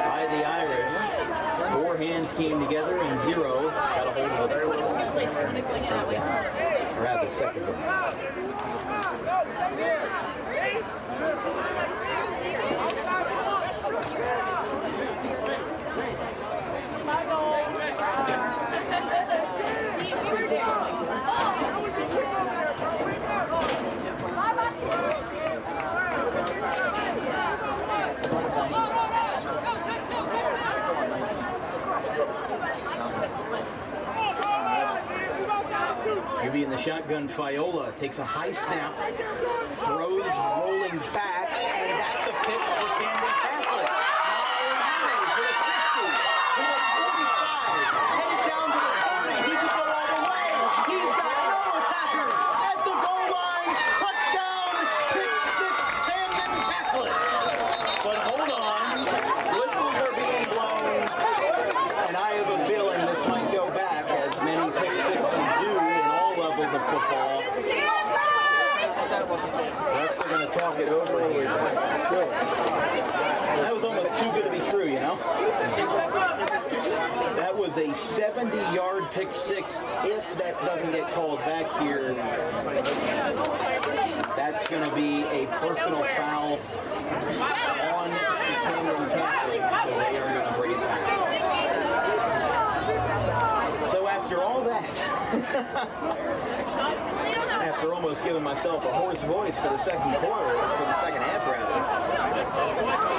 by the Irish. Four hands came together and zero got a hold of it. Rather, second down. QB in the shotgun, Fiola takes a high snap, throws, rolling back, and that's a pick for Camden Catholic. To the 50, to the 45, headed down to the 30. He could go all the way. He's got no attackers at the goal line. Touchdown, pick six, Camden Catholic. But hold on, whistles are being blown, and I have a feeling this might go back, as many pick sixes do in all levels of football. Refs are going to talk it over here. That was almost too good to be true, you know? That was a 70-yard pick six. If that doesn't get called back here, that's going to be a personal foul on Camden Catholic, so they are going to bring it back. So after all that, after almost giving myself a hoarse voice for the second quarter, for the second half rather,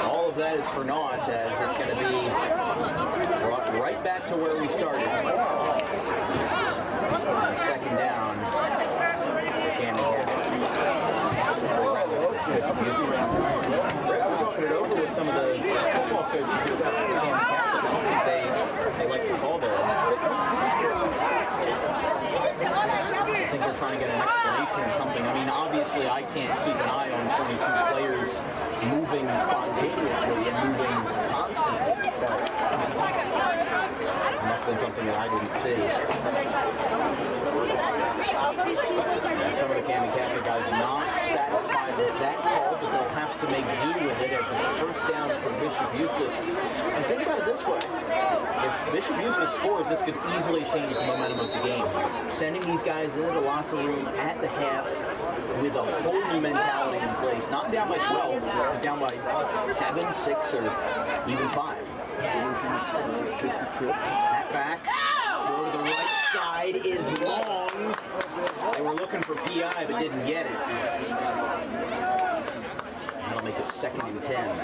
all of that is for naught, as it's going to be brought right back to where we started. Second down for Camden Catholic. Or rather, Refs were talking it over with some of the football coaches who are Camden Catholic. I don't think they like the call there. I think they're trying to get an explanation or something. I mean, obviously, I can't keep an eye on 22 players moving spontaneously and moving constantly, but it must have been something that I didn't see. And some of the Camden Catholic guys are not satisfied with that call, but they'll have to make do with it as a first down for Bishop Eustace. And think about it this way. If Bishop Eustace scores, this could easily change the momentum of the game. Sending these guys into the locker room at the half with a whole new mentality in place. Not down by 12, down by 7, 6, or even 5. Snap back. Throw to the right side is long. They were looking for PI but didn't get it. That'll make it 2nd and 10.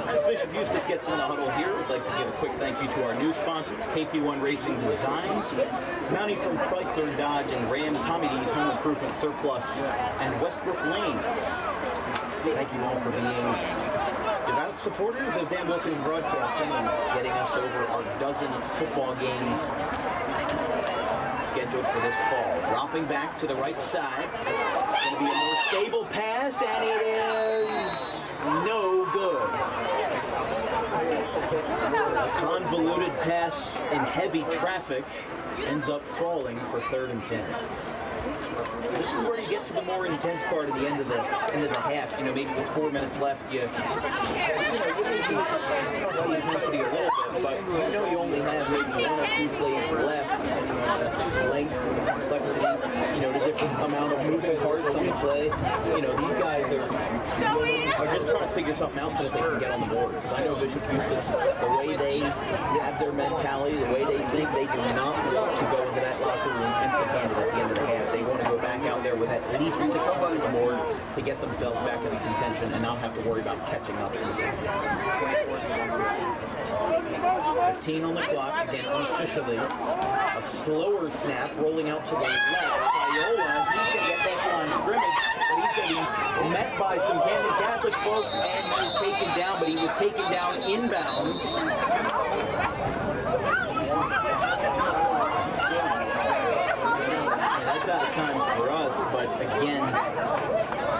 As Bishop Eustace gets in the huddle here, we'd like to give a quick thank you to our new sponsors, KP1 Racing Designs, mounting from Chrysler, Dodge, and Ram, Tommy D's Home Improvement Surplus, and Westbrook Lanes. Thank you all for being devout supporters of Dan Wilkins Broadcasting and getting us over our dozen football games scheduled for this fall. Dropping back to the right side. Going to be a more stable pass, and it is no good. A convoluted pass in heavy traffic ends up falling for 3rd and 10. This is where you get to the more intense part of the end of the half. You know, maybe with 4 minutes left, you maybe up the intensity a little bit, but you know you only have maybe 1 or 2 plays left. The length and the complexity, the different amount of moving parts on the play. These guys are just trying to figure something out so that they can get on the board. Because I know Bishop Eustace, the way they have their mentality, the way they think, they do not want to go into that locker room empty-handed at the end of the half. They want to go back out there with at least 6 points on the board to get themselves back in the contention and not have to worry about catching up in the second half. 15 on the clock, again unofficially. A slower snap rolling out to the left. Viola, he's going to get past the line of scrimmage, but he's going to be met by some Camden Catholic folks, and he's taken down, but he was taken down inbounds. That's out of time for us, but again,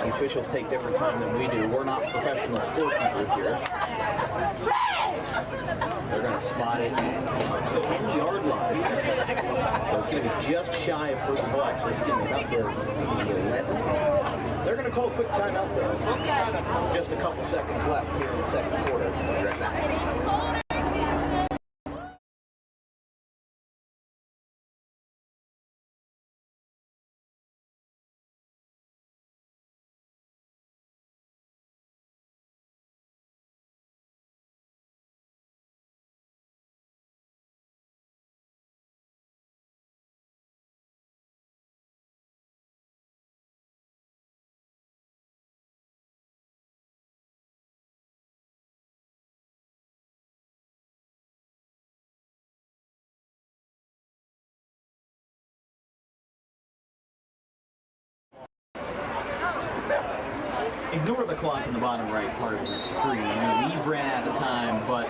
the officials take different time than we do. We're not professional scorekeepers here. They're going to spot it at the 10-yard line. So it's going to be just shy of first ball. Actually, it's going to be about the 11. They're going to call a quick timeout, though. Just a couple seconds left here in the second quarter. We'll be right back. Ignore the clock in the bottom right part of the screen. We've ran out of time, but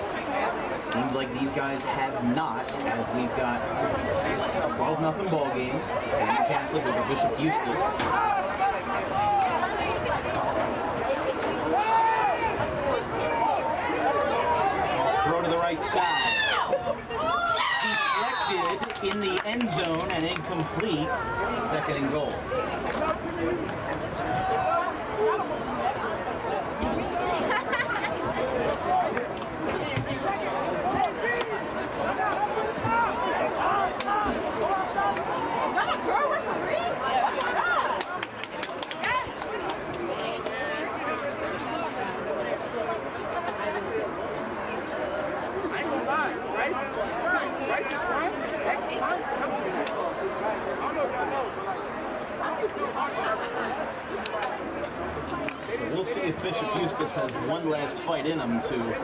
seems like these guys have not, as we've got a 12-0 ball game. Camden Catholic over Bishop Eustace. Throw to the right side. Deflected in the end zone and incomplete. 2nd and goal. We'll see if Bishop Eustace has one last fight in him to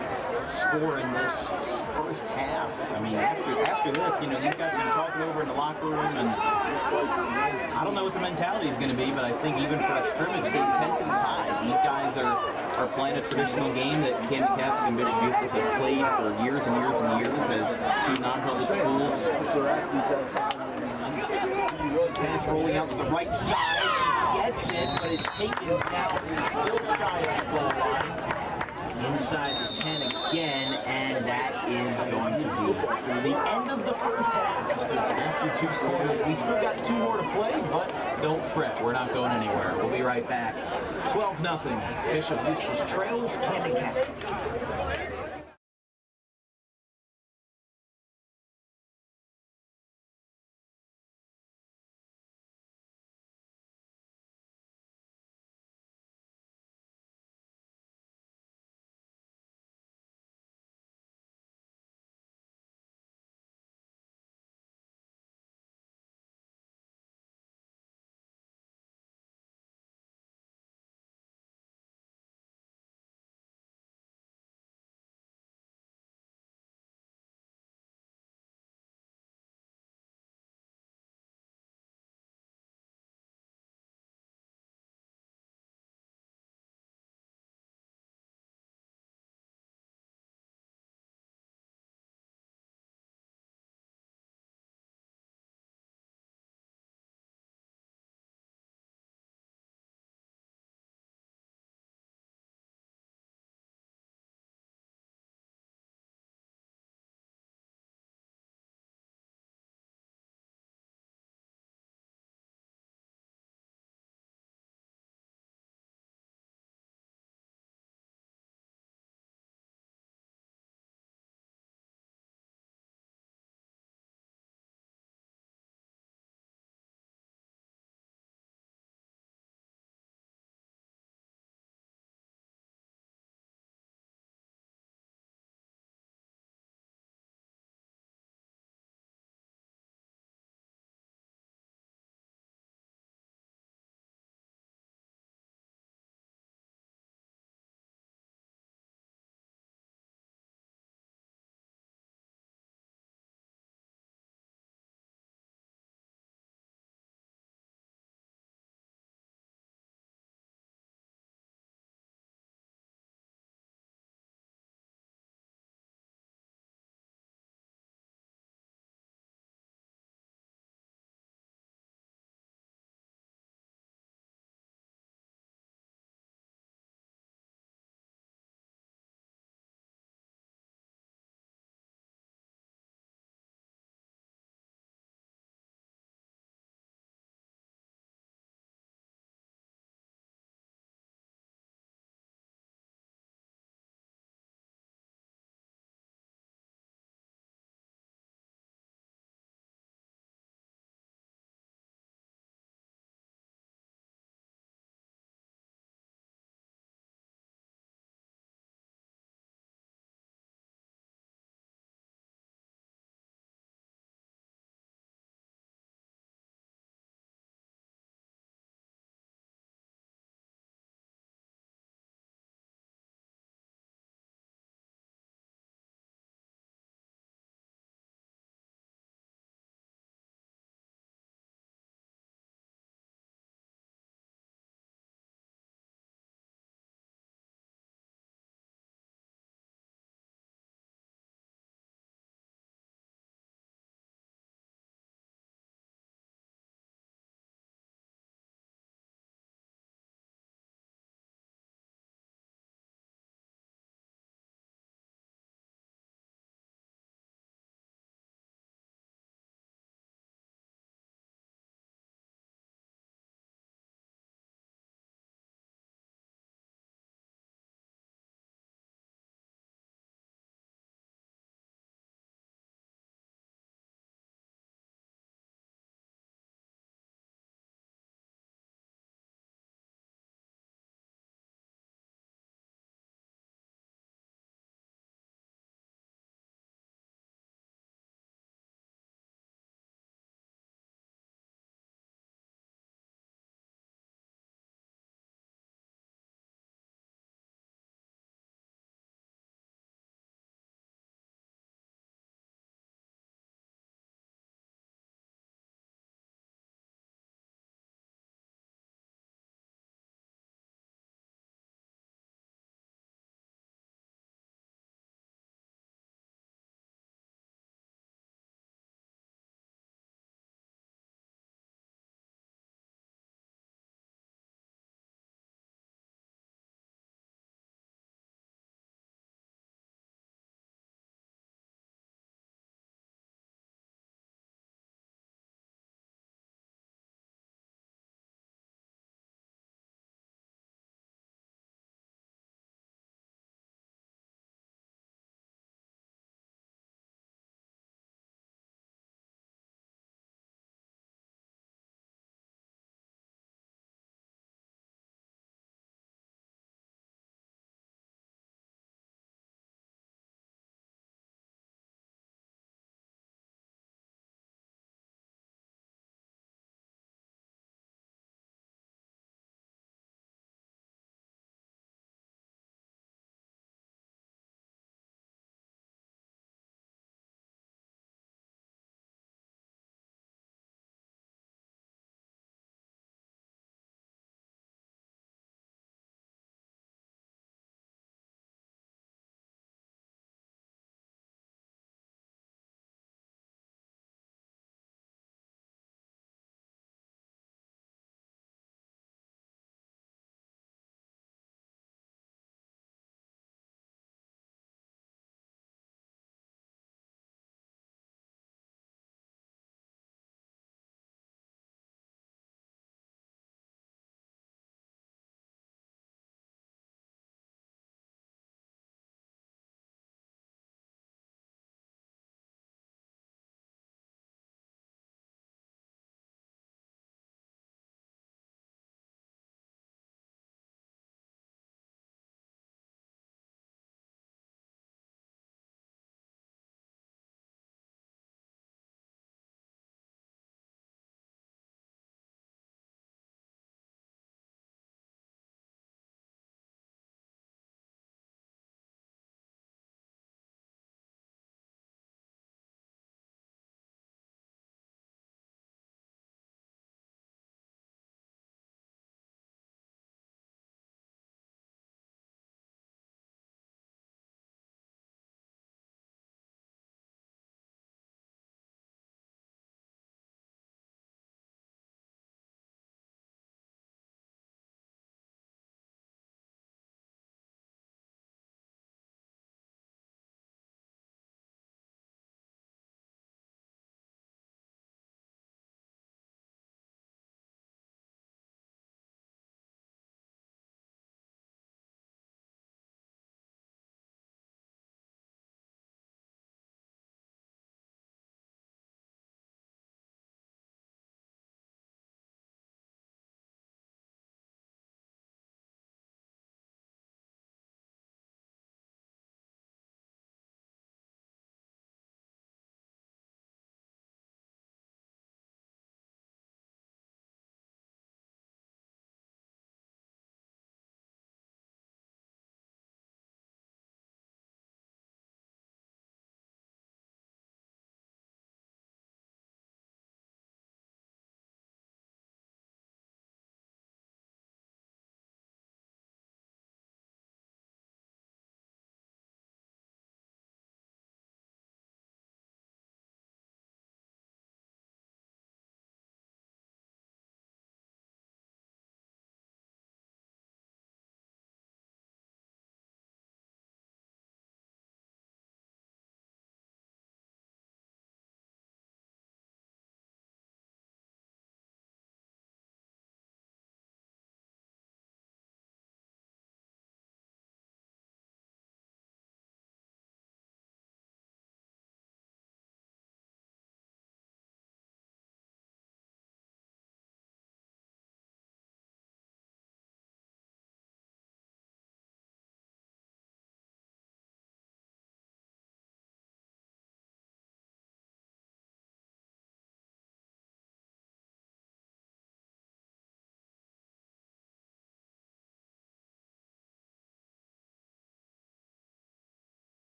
score in this first half. I mean, after this, these guys have been talking over in the locker room, and I don't know what the mentality is going to be, but I think even for a scrimmage, the intensity is high. These guys are playing a traditional game that Camden Catholic and Bishop Eustace have played for years and years and years as 2 non-public schools. Pass rolling out to the right side. Gets it, but it's taken down. He's still shy of the goal line. Inside the 10 again, and that is going to be the end of the first half. After 2 quarters, we still got 2 more to play, but don't fret, we're not going anywhere. We'll be right back. 12-0. Bishop Eustace trails Camden Catholic.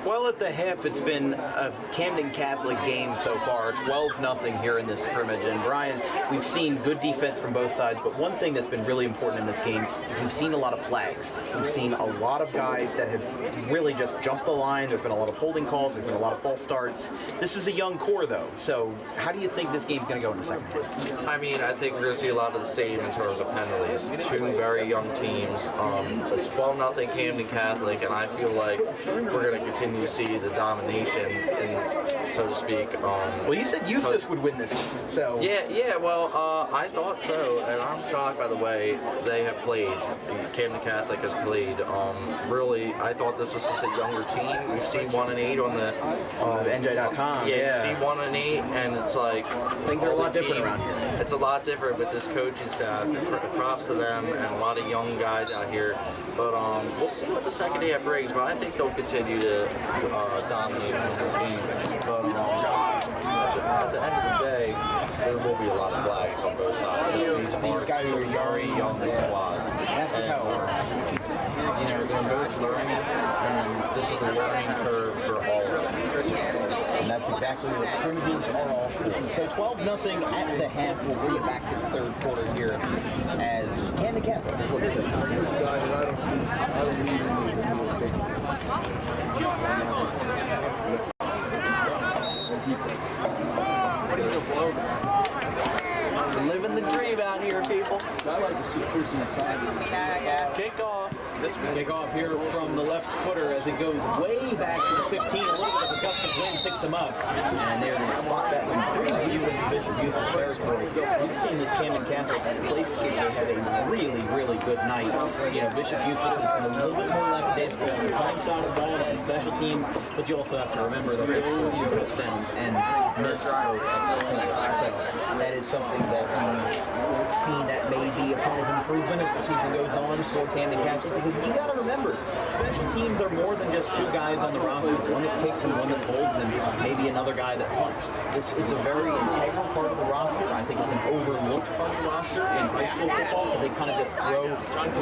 Well, at the half, it's been a Camden Catholic game so far, 12-0 here in this scrimmage. And Brian, we've seen good defense from both sides, but one thing that's been really important in this game is we've seen a lot of flags. We've seen a lot of guys that have really just jumped the line. There's been a lot of holding calls. There's been a lot of false starts. This is a young core, though. So how do you think this game's going to go in the second half? I mean, I think we're going to see a lot of the same in terms of penalties. Two very young teams. It's 12-0 Camden Catholic, and I feel like we're going to continue to see the domination, so to speak. Well, you said Eustace would win this game, so... Yeah, well, I thought so, and I'm shocked by the way they have played. Camden Catholic has played. Really, I thought this was just a younger team. We've seen 1-8 on the NJ.com. Yeah, you see 1-8, and it's like things are a lot different around here. It's a lot different with this coaching staff. Props to them and a lot of young guys out here. But we'll see what the second half brings. But I think they'll continue to dominate in this game. But at the end of the day, there will be a lot of flags on both sides. These guys are very young squads. That's just how it works. You know, they're both learning, and this is a learning curve for all of them. And that's exactly what scrimmages are all for. So 12-0 at the half. We'll bring it back to the third quarter here as Camden Catholic looks good. I don't need Living the dream out here, people. I like to see preseason. Kick off. Kick off here from the left footer as it goes way back to the 15. A little bit of a gust of wind picks him up, and they're going to spot that one pretty deep into Bishop Eustace territory. We've seen this Camden Catholic place kick. They have a really, really good night. You know, Bishop Eustace has been a little bit more lackadaisical on the playing side of the ball and special teams, but you also have to remember that they scored 2 touchdowns and missed both extra points. So that is something that we've seen that may be a point of improvement as the season goes on for Camden Catholic, because you got to remember, special teams are more than just 2 guys on the roster. One that kicks and one that holds and maybe another guy that punts. It's a very integral part of the roster. I think it's an overlooked part of the roster in high school football, because they kind of just throw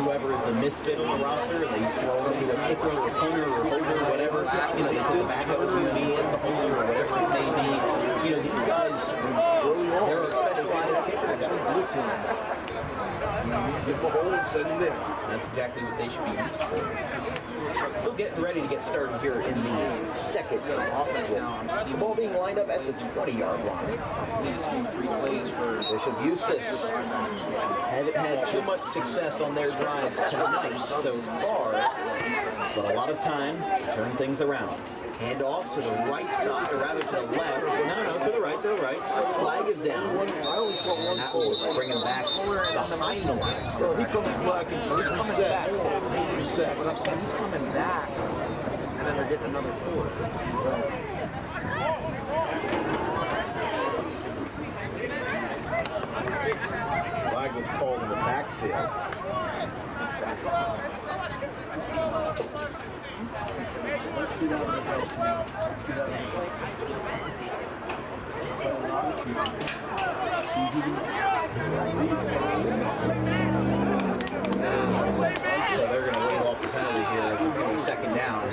whoever is the misfit on the roster, they throw into a kicker or a punter or a holder or whatever. You know, they put the backup QB as the holder or whatever it may be. You know, these guys, they're specialized kickers. That's exactly what they should be used for. Still getting ready to get started here in the second half. The ball being lined up at the 20-yard line. Bishop Eustace haven't had too much success on their drives tonight so far, but a lot of time to turn things around. Hand off to the right side, or rather to the left. No, to the right, Flag is down. And that will bring him back behind the line. He comes back and he's coming back. Reset. What I'm saying, he's coming back, and then they're getting another 4. Flag was called in the backfield. So they're going to wave off the penalty here as it's going to be second down.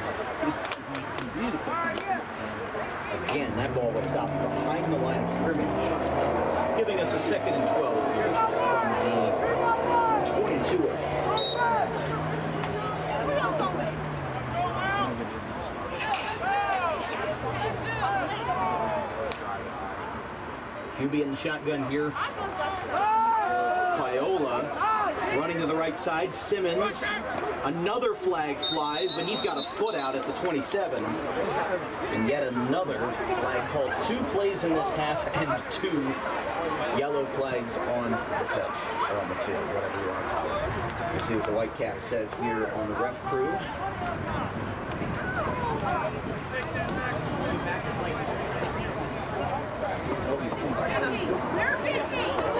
Again, that ball was stopped behind the line of scrimmage, giving us a 2nd and 12 here from the 22-ish. QB in the shotgun here. Fiola running to the right side. Simmons. Another flag flies, but he's got a foot out at the 27. And yet another flag called. 2 plays in this half and 2 yellow flags on the pitch, or on the field, whatever you want to call it. You see what the white cap says here on the ref crew.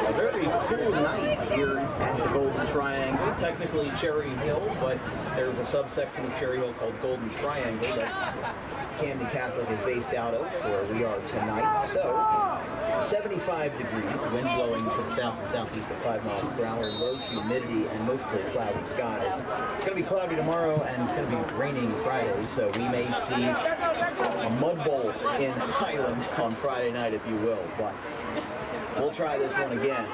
A very cool night here at the Golden Triangle. Technically Cherry Hill, but there's a subsection of Cherry Hill called Golden Triangle that Camden Catholic is based out of, where we are tonight. So, 75 degrees, wind blowing to the south and southeast at 5 miles per hour, low humidity and mostly cloudy skies. It's going to be cloudy tomorrow and going to be raining Friday, so we may see a mud bowl in Highland on Friday night, if you will. But we'll try this one again.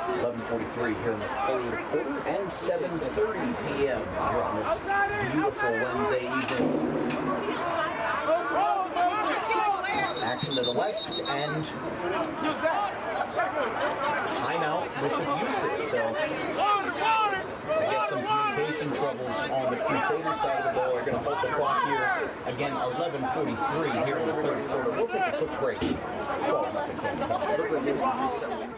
11:43 here in the third quarter and 7:30 p.m. here on this beautiful Wednesday evening. Action to the left and timeout Bishop Eustace. So I guess some communication troubles on the Crusaders side of the ball are going to hold the clock here. Again, 11:43 here in the third quarter. We'll take a quick break. 12-0.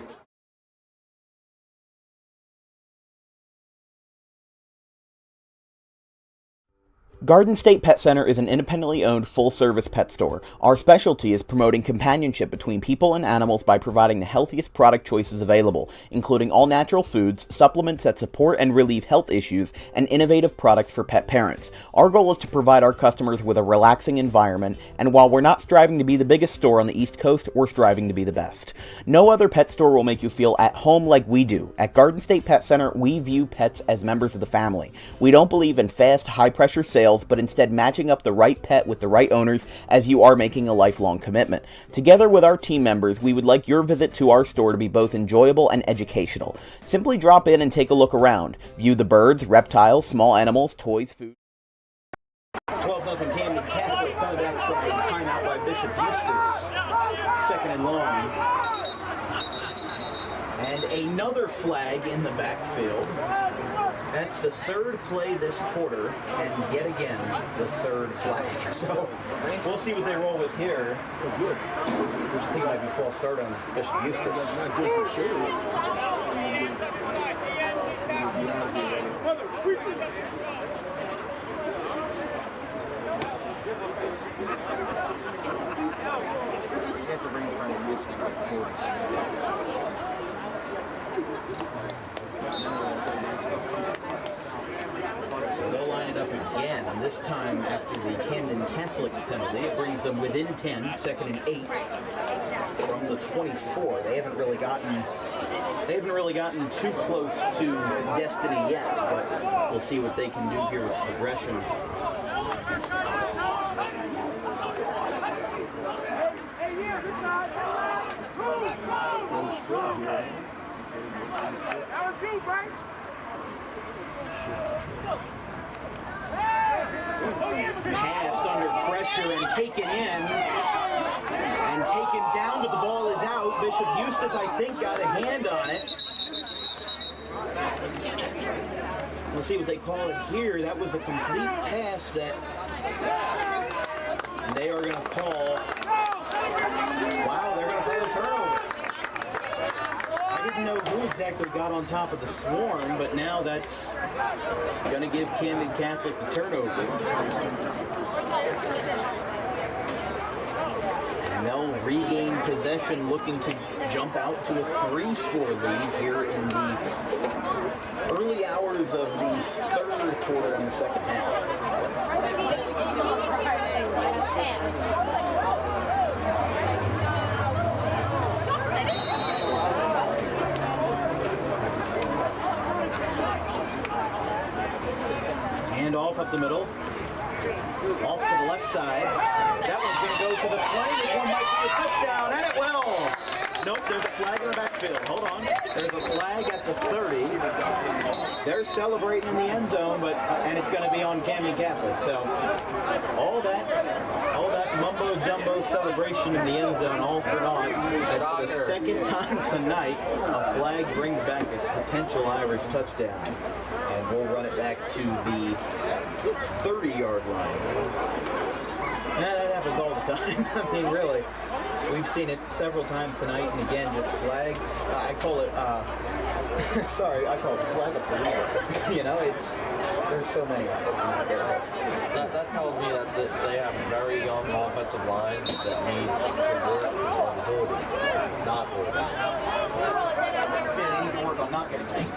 Garden State Pet Center is an independently owned full-service pet store. Our specialty is promoting companionship between people and animals by providing the healthiest product choices available, including all-natural foods, supplements that support and relieve health issues, and innovative products for pet parents. Our goal is to provide our customers with a relaxing environment, and while we're not striving to be the biggest store on the East Coast, we're striving to be the best. No other pet store will make you feel at home like we do. At Garden State Pet Center, we view pets as members of the family. We don't believe in fast, high-pressure sales, but instead matching up the right pet with the right owners, as you are making a lifelong commitment. Together with our team members, we would like your visit to our store to be both enjoyable and educational. Simply drop in and take a look around. View the birds, reptiles, small animals, toys, food. 12-0 Camden Catholic coming back from a timeout by Bishop Eustace. Second and long. And another flag in the backfield. That's the third play this quarter, and yet again, the third flag. So, we'll see what they roll with here. Oh, good. I think it might be false start on Bishop Eustace. Not good for sure. Chance of bringing front of mid's going to be 40. So they'll line it up again, and this time after the Camden Catholic penalty, it brings them within 10, second and 8 from the 24. They haven't really gotten too close to destiny yet, but we'll see what they can do here with progression. Passed under pressure and taken in and taken down, but the ball is out. Bishop Eustace, I think, got a hand on it. We'll see what they call it here. That was a complete pass that they are going to call. Wow, they're going to call a turnover. I didn't know who exactly got on top of the swarm, but now that's going to give Camden Catholic the turnover. And they'll regain possession, looking to jump out to a 3-score lead here in the early hours of the third quarter in the second half. Hand off up the middle. Off to the left side. That one's going to go to the 20. This one might be a touchdown, and it will. Nope, there's a flag in the backfield. Hold on. There's a flag at the 30. They're celebrating in the end zone, and it's going to be on Camden Catholic. So all that mumbo jumbo celebration in the end zone, all for naught. That's for the second time tonight. A flag brings back a potential Irish touchdown, and we'll run it back to the 30-yard line. That happens all the time. I mean, really. We've seen it several times tonight, and again, just flag. I call it, I call it flag-a-police. You know, there's so many of them. That tells me that they have a very young offensive line that needs to work on holding, not holding. work on not getting late.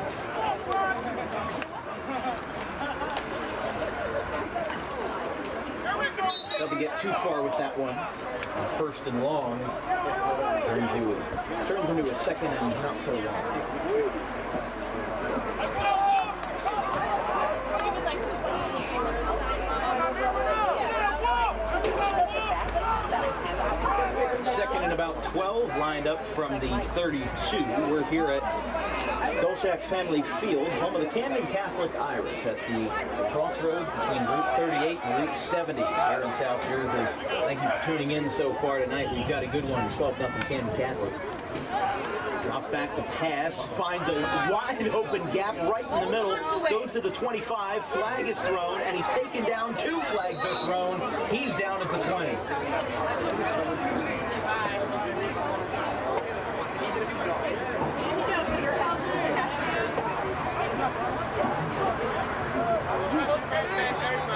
Doesn't get too far with that one. First and long. Turns into a second and not so long. Second and about 12, lined up from the 32. We're here at Dolchak Family Field, home of the Camden Catholic Irish, at the crossroads between Route 38 and Route 70 here in South Jersey. Thank you for tuning in so far tonight. We've got a good one, 12-0 Camden Catholic. Drops back to pass, finds a wide open gap right in the middle, goes to the 25, flag is thrown, and he's taken down. 2 flags are thrown. He's down at the 20.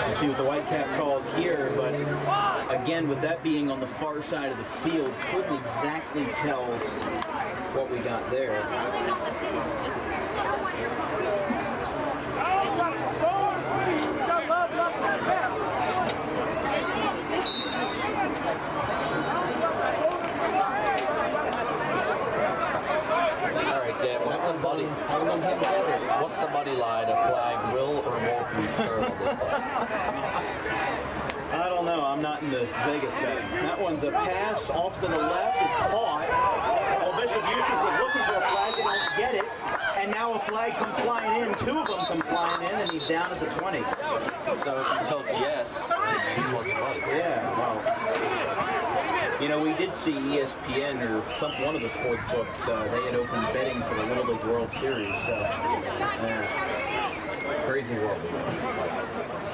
You see what the white cap calls here, but again, with that being on the far side of the field, couldn't exactly tell what we got there. What's the money line? A flag will or won't be thrown on this play? I don't know. I'm not into Vegas betting. That one's a pass off to the left. It's caught. Well, Bishop Eustace was looking for a flag. They don't get it. And now a flag comes flying in. 2 of them come flying in, and he's down at the 20. So if you told yes, he's won some money. Yeah, well, you know, we did see ESPN or one of the sports books, they had opened betting for the Little League World Series. So, crazy world.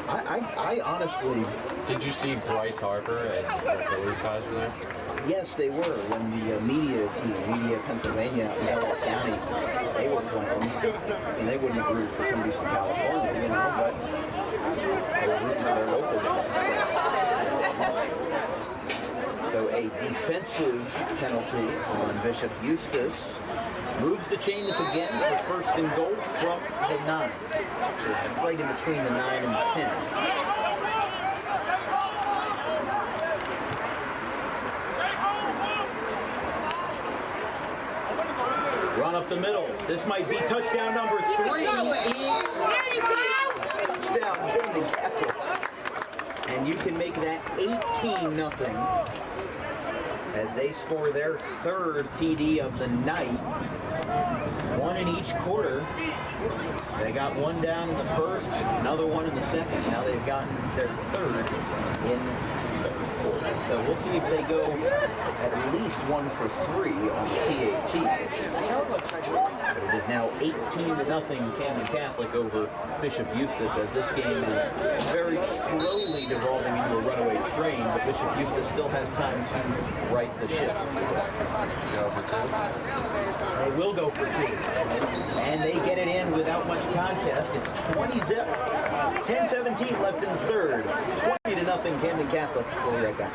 I honestly... Did you see Bryce Harper and Billy guys there? Yes, they were. When the Media Pennsylvania out in Delaware County, they were playing. And they wouldn't have rooted for somebody from California, you know, but they were rooting for their local guys. So a defensive penalty on Bishop Eustace. Moves the chains again for first and goal from the 9. So right in between the 9 and the 10. Run up the middle. This might be touchdown number 3. Touchdown, Camden Catholic. And you can make that 18-0 as they score their 3rd TD of the night. 1 in each quarter. They got 1 down in the first, another 1 in the second. Now they've gotten their 3rd in the 3rd quarter. So we'll see if they go at least 1 for 3 on the PATs. But it is now 18-0 Camden Catholic over Bishop Eustace, as this game is very slowly devolving into a runaway train, but Bishop Eustace still has time to right the ship. Go for 2. They will go for 2. And they get it in without much contest. It's 20-zip. 10-17 left in the 3rd. 20-0 Camden Catholic. We'll be right back.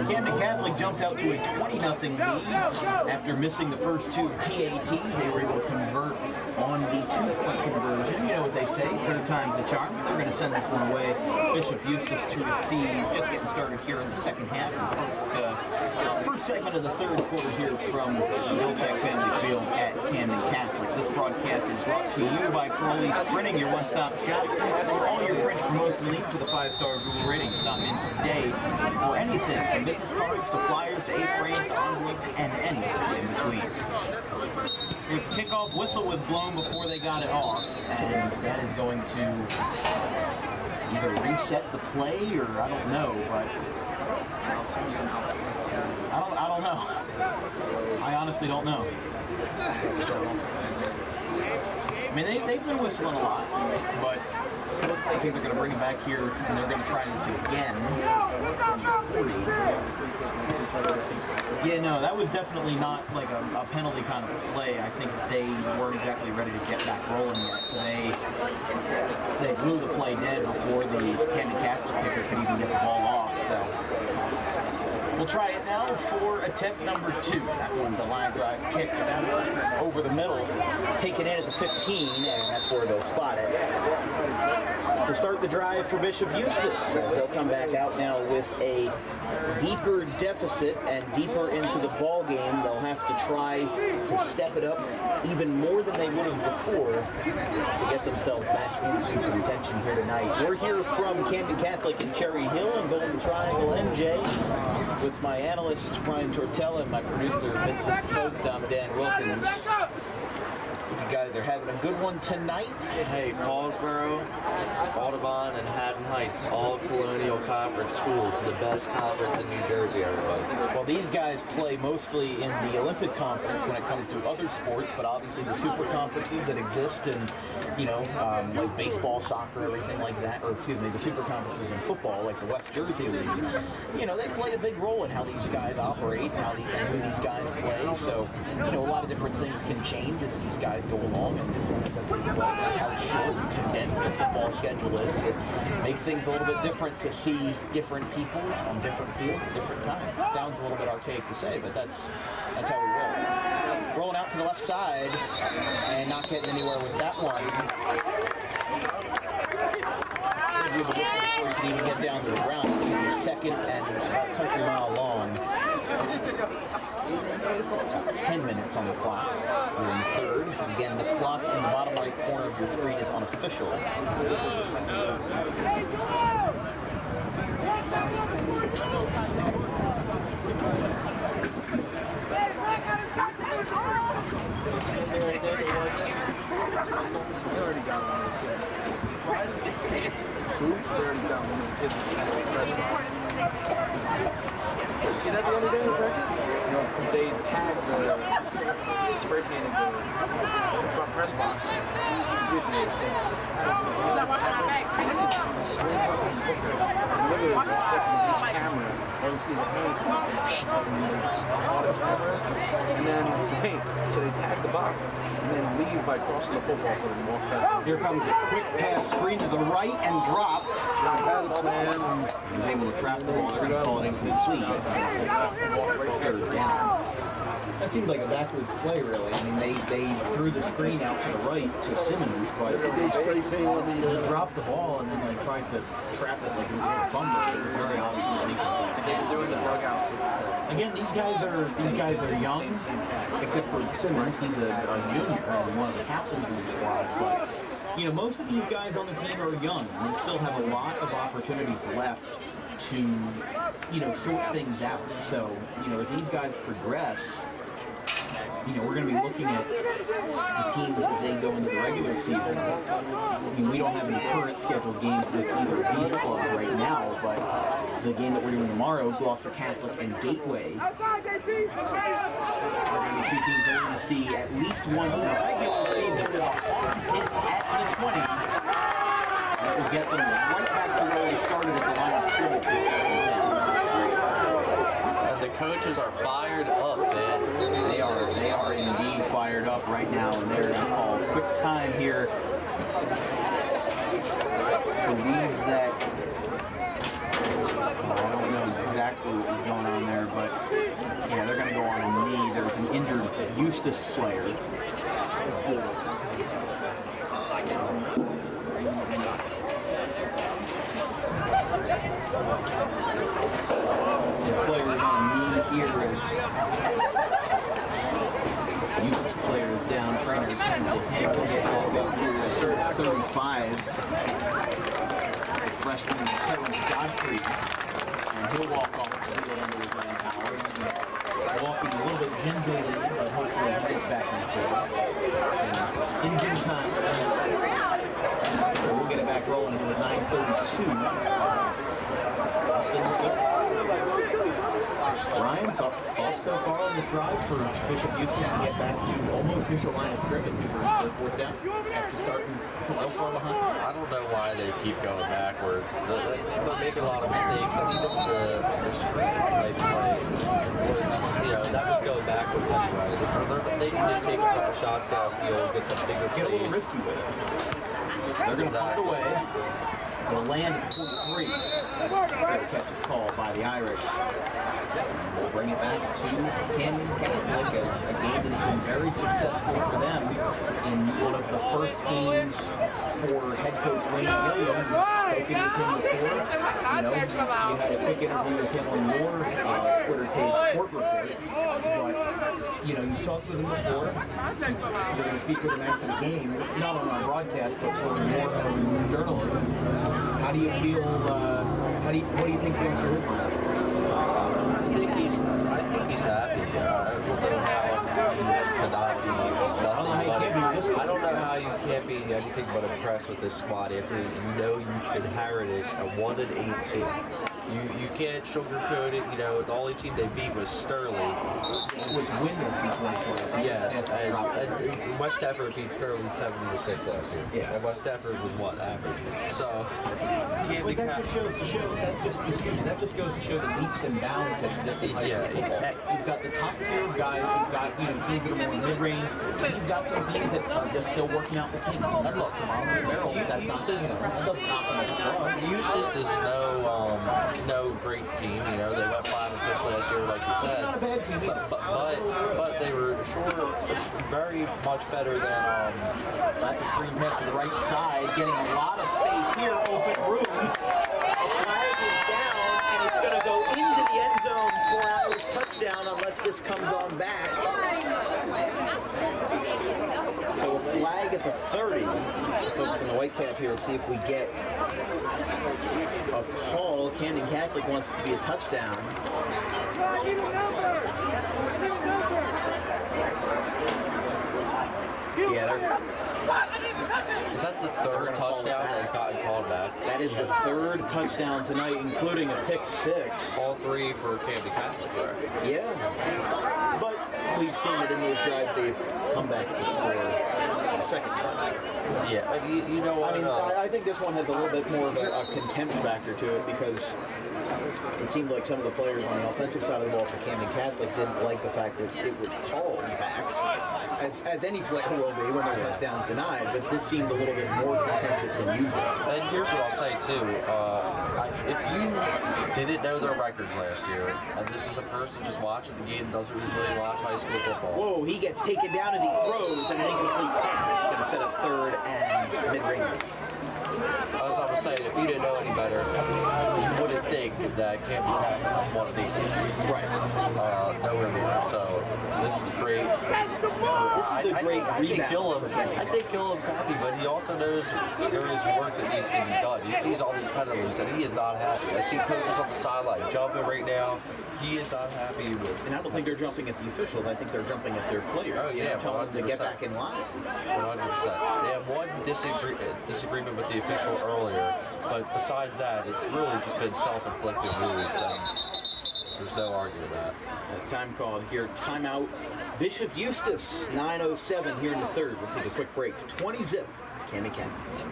Camden Catholic jumps out to a 20-0 lead after missing the first 2 PATs. They were able to convert on the 2-point conversion. You know, what they say, third time's the charm. They're going to send this one away. Bishop Eustace to receive, just getting started here in the second half. First segment of the third quarter here from the Vilchak Family Field at Camden Catholic. This broadcast is brought to you by Crowley's Printing, your one-stop shop for all your print promotion needs with a 5-star Google rating. Stop in today for anything from business cards to flyers to A-frames to envelopes and anything in between. Here's the kickoff. Whistle was blown before they got it off, and that is going to either reset the play or I don't know, but I don't know. I honestly don't know. I mean, they've been whistling a lot, but I think they're going to bring it back here, and they're going to try this again. 40. Yeah, no, that was definitely not like a penalty kind of play. I think they weren't exactly ready to get back rolling yet, so they blew the play dead before the Camden Catholic kicker could even get the ball off. So we'll try it now for attempt number 2. That one's a line drive kick over the middle, taken in at the 15, and that's where they'll spot it. To start the drive for Bishop Eustace, as they'll come back out now with a deeper deficit and deeper into the ball game. They'll have to try to step it up even more than they would have before to get themselves back into contention here tonight. We're here from Camden Catholic in Cherry Hill and Golden Triangle, NJ, with my analyst Brian Tortella and my producer Vincent Vogt. I'm Dan Wilkins. You guys are having a good one tonight. Hey, Paulsboro, Audubon, and Haddon Heights, all Colonial Conference schools, the best conference in New Jersey, everybody. Well, these guys play mostly in the Olympic Conference when it comes to other sports, but obviously the super conferences that exist in, like baseball, soccer, everything like that, or excuse me, the super conferences in football, like the West Jersey League, they play a big role in how these guys operate and who these guys play. So, a lot of different things can change as these guys go along, and simply how short and condensed the football schedule is. It makes things a little bit different to see different people on different fields at different times. It sounds a little bit archaic to say, but that's how we roll. Rolling out to the left side and not getting anywhere with that one. Give the whistle before you can even get down to the ground. It's going to be second and about a country mile long. About 10 minutes on the clock. We're in third. Again, the clock in the bottom right corner of your screen is unofficial. They already got one of the kids. Who? They already got one of the kids in the press box. Did you see that the other day in practice? They tagged spray painted the front press box. Didn't they? These kids slammed up in the book. Literally walked up to each camera. All you see is a paint and all the cameras, and then paint. So they tag the box and then leave by crossing the football field and walk past. Here comes a quick pass screen to the right and dropped. He was able to trap the ball. They're going to call it incomplete. Third down. That seemed like a backwards play, really. I mean, they threw the screen out to the right to Simmons, but he dropped the ball and then they tried to trap it like it was a fumble. It was very obviously again, these guys are young, except for Simmons. He's a junior and one of the captains of the squad. But most of these guys on the team are young, and they still have a lot of opportunities left to sort things out. So as these guys progress, we're going to be looking at the teams as they go into the regular season. I mean, we don't have any current scheduled games with either of these clubs right now, but the game that we're doing tomorrow, Gloucester Catholic and Gateway, are going to be two teams that we're going to see at least once in the regular season with a hard hit at the 20. That will get them right back to where they started at the line of scrimmage. And the coaches are fired up, man. They are indeed fired up right now, and they're going to call a quick time here. I believe that, I don't know exactly what was going on there, but yeah, they're going to go on a knee. There's an injured Eustace player. Players on knee here as Eustace player is down, trainer turns to him. We'll get back up here to 35. The freshman Terrence Godfrey. And he'll walk off the field under his own power. Walking a little bit gingerly, but hopefully he gets back in the field. In due time. We'll get it back rolling here with 9:32. Ryan, thoughts so far on this drive for Bishop Eustace to get back to almost neutral line of scrimmage for their fourth down after starting well far behind? I don't know why they keep going backwards. They're making a lot of mistakes. And even the screen type play was, that was going backwards anyway. They need to take a couple shots downfield, get some bigger plays. Get a little risky with it. They're going to punt it away. They'll land at the 43. Fair catch is called by the Irish. We'll bring it back to Camden Catholic as a game that has been very successful for them in one of the first games for head coach Wayne Gilliam. You've spoken with him before. You had a quick interview with him on your Twitter page, Court Reports. But, you've talked with him before. You're going to speak with him after the game, not on our broadcast, but for your own journalism. How do you feel, what do you think's going through his mind? I think he's happy. I don't know how you can't be anything but impressed with this squad after you inherited a 1-8 team. You can't sugarcoat it. The only team they beat was Sterling. It was winless in 2020. Yes, and West Stafford beat Sterling 7-6 last year. Yeah. And West Stafford was average. So But that just goes to show the leaps and bounds that exist in high school football. You've got the top tier guys. You've got teams that are more mid-range. You've got some teams that are just still working out the kinks. And look, that's not Eustace is no great team. They went 5-6 last year, like you said. Not a bad team either. But they were very much better than. That's a screen pass to the right side, getting a lot of space here, open room. A flag is down, and it's going to go into the end zone for Irish touchdown unless this comes on back. So a flag at the 30. The folks in the white cap here will see if we get a call. Camden Catholic wants it to be a touchdown. Yeah, is that the third touchdown that has gotten called back? that is the third touchdown tonight, including a pick six. All three for Camden Catholic, right? Yeah, but we've seen that in those drives they've come back to score a second try. Yeah, you know what? I think this one has a little bit more of a contempt factor to it because it seemed like some of the players on the offensive side of the ball for Camden Catholic didn't like the fact that it was called back, as any player will be when their touchdown's denied, but this seemed a little bit more contentious than usual. And here's what I'll say too. If you didn't know their records last year, and this is a person just watching the game, doesn't usually watch high school football. Whoa, he gets taken down as he throws, and an incomplete pass. Going to set up third and mid-range. As I was saying, if you didn't know any better, you wouldn't think that Camden Catholic was one of these teams. Right. Nowhere near. So this is great. This is a great rebound. I think Gilliam's happy, but he also knows there is work that needs to be done. He sees all these penalties, and he is not happy. I see coaches on the sideline jumping right now. He is not happy with. And I don't think they're jumping at the officials. I think they're jumping at their players. Oh yeah, telling them to get back in line. 100%. They have one disagreement with the official earlier, but besides that, it's really just been self-inflicted wounds, and there's no arguing that. Time called here. Timeout. Bishop Eustace, 9:07 here in the third. We'll take a quick break. 20-zip. Camden Catholic.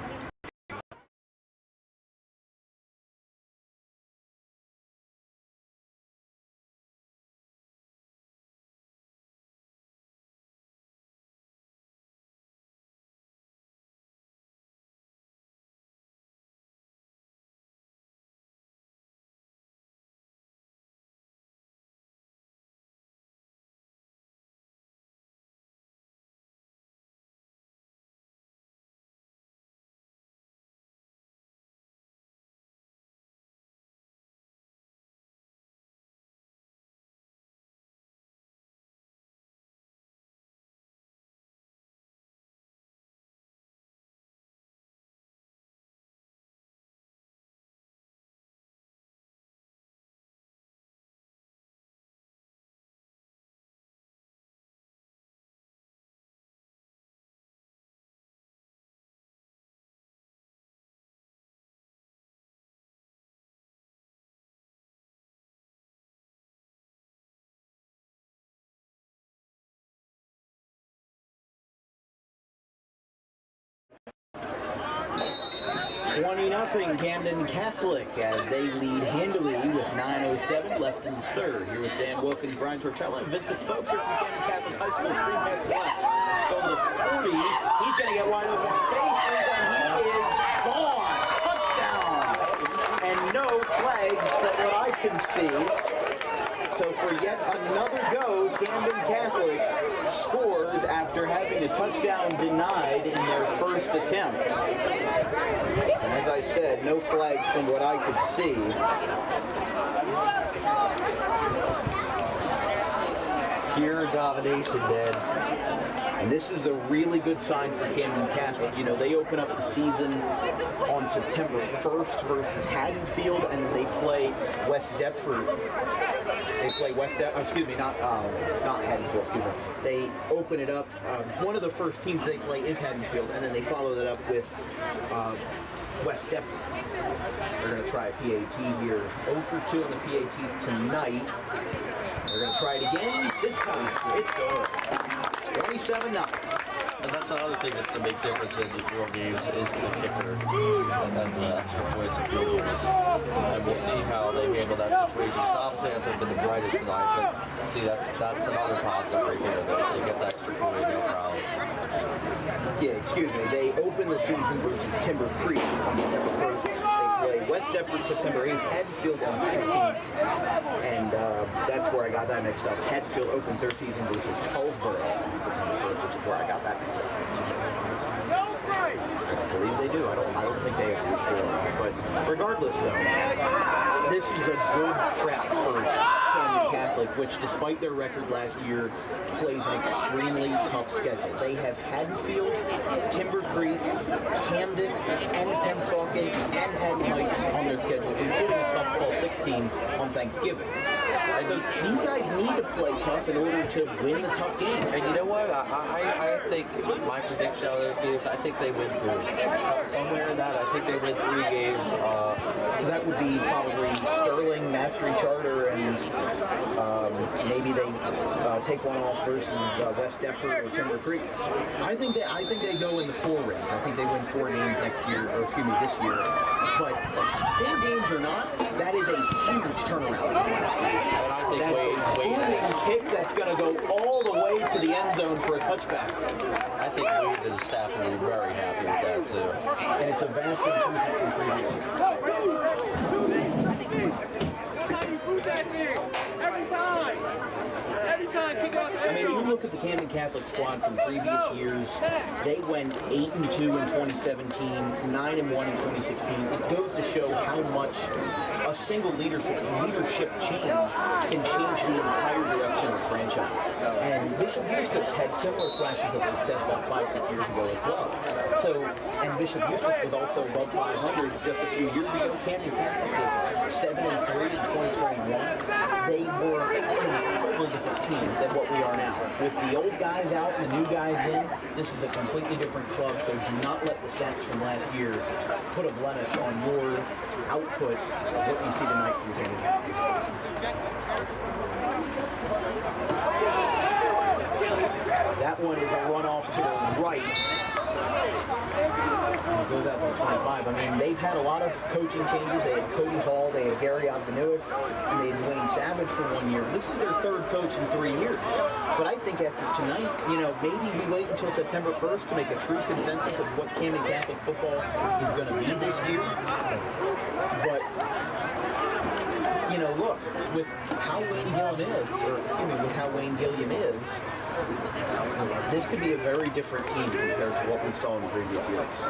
20-0 Camden Catholic as they lead handily with 9:07 left in the third. Here with Dan Wilkins, Brian Tortella, and Vincent Folks here from Camden Catholic High School. Screen pass to left. Go to the 40. He's going to get wide open spaces, and he is gone. Touchdown. And no flags from what I can see. So for yet another go, Camden Catholic scores after having a touchdown denied in their first attempt. And as I said, no flags from what I could see. Pure domination, man. And this is a really good sign for Camden Catholic. You know, they open up the season on September 1st versus Haddonfield, and then they play West Deptford. They play not Haddonfield, excuse me. They open it up. One of the first teams they play is Haddonfield, and then they follow that up with West Deptford. They're going to try a PAT here. 0 for 2 on the PATs tonight. They're going to try it again. This time, it's good. 27-0. And that's another thing that's the big difference in the 4 games is the kicker and the extra points and field goals. And we'll see how they handle that situation. Because obviously, it hasn't been the brightest tonight, but see, that's another positive right there. They get the extra point, no problem. Yeah, excuse me. They open the season versus Timber Creek on September 1st. They play West Deptford September 8th, Haddonfield on the 16th, and that's where I got that mixed up. Haddonfield opens their season versus Paulsboro on September 1st, which is where I got that mixed up. I believe they do. I don't think they have. But regardless, though, this is a good prep for Camden Catholic, which, despite their record last year, plays an extremely tough schedule. They have Haddonfield, Timber Creek, Camden, and Pensauken, and Haddon Heights on their schedule, including a tough ball 16 on Thanksgiving. So these guys need to play tough in order to win the tough games. And you know what? I think my prediction of those games, I think they win 3. Somewhere in that, I think they win 3 games. So that would be probably Sterling, Mastery Charter, and maybe they take one off versus West Deptford or Timber Creek. I think they go in the 4 range. I think they win 4 games next year, or excuse me, this year. But 4 games or not, that is a huge turnaround from last year. And I think That's a booming kick that's going to go all the way to the end zone for a touchback. I think Wade and his staff will be very happy with that too. And it's a vast improvement from previous years. I mean, you look at the Camden Catholic squad from previous years, they went 8-2 in 2017, 9-1 in 2016. It goes to show how much a single leadership change can change the entire direction of the franchise. And Bishop Eustace had similar flashes of success about 5-6 years ago as well. So, and Bishop Eustace was also above 500 just a few years ago. Camden Catholic was 7-3 in 2021. They were an incredibly different team than what we are now. With the old guys out and the new guys in, this is a completely different club, so do not let the stats from last year put a blemish on your output of what you see tonight from Camden Catholic. That one is a runoff to the right. And it goes out to 25. I mean, they've had a lot of coaching changes. They had Cody Hall, they had Gary Obzanuik, and they had Dwayne Savage for 1 year. This is their 3rd coach in 3 years. But I think after tonight, you know, maybe we wait until September 1st to make a true consensus of what Camden Catholic football is going to be this year. But, you know, look, with how Wayne Gilliam is, or excuse me, with how Wayne Gilliam is, this could be a very different team compared to what we saw in the previous years.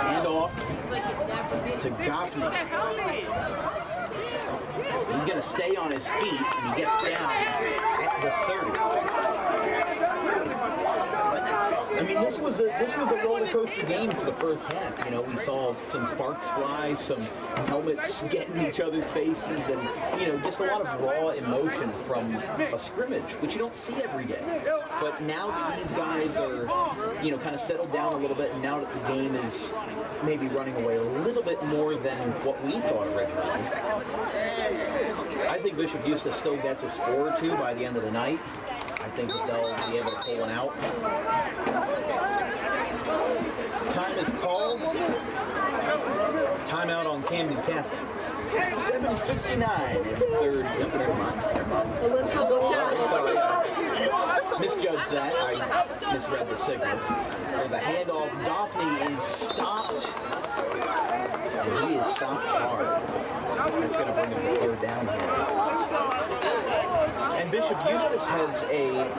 Hand off to Goffney. He's going to stay on his feet, and he gets down at the 30. I mean, this was a roller coaster game for the first half. You know, we saw some sparks fly, some helmets get in each other's faces, and you know, just a lot of raw emotion from a scrimmage, which you don't see every day. But now that these guys are, you know, kind of settled down a little bit, and now that the game is, maybe running away a little bit more than what we thought originally. I think Bishop Eustace still gets a score or two by the end of the night. I think that they'll be able to pull one out. Time is called. Timeout on Camden Catholic. 7:59 in the third. Nope, never mind. Sorry. Misjudged that. I misread the signals. There's a handoff. Goffney is stopped. And he is stopped hard. That's going to bring him to third down here. And Bishop Eustace has a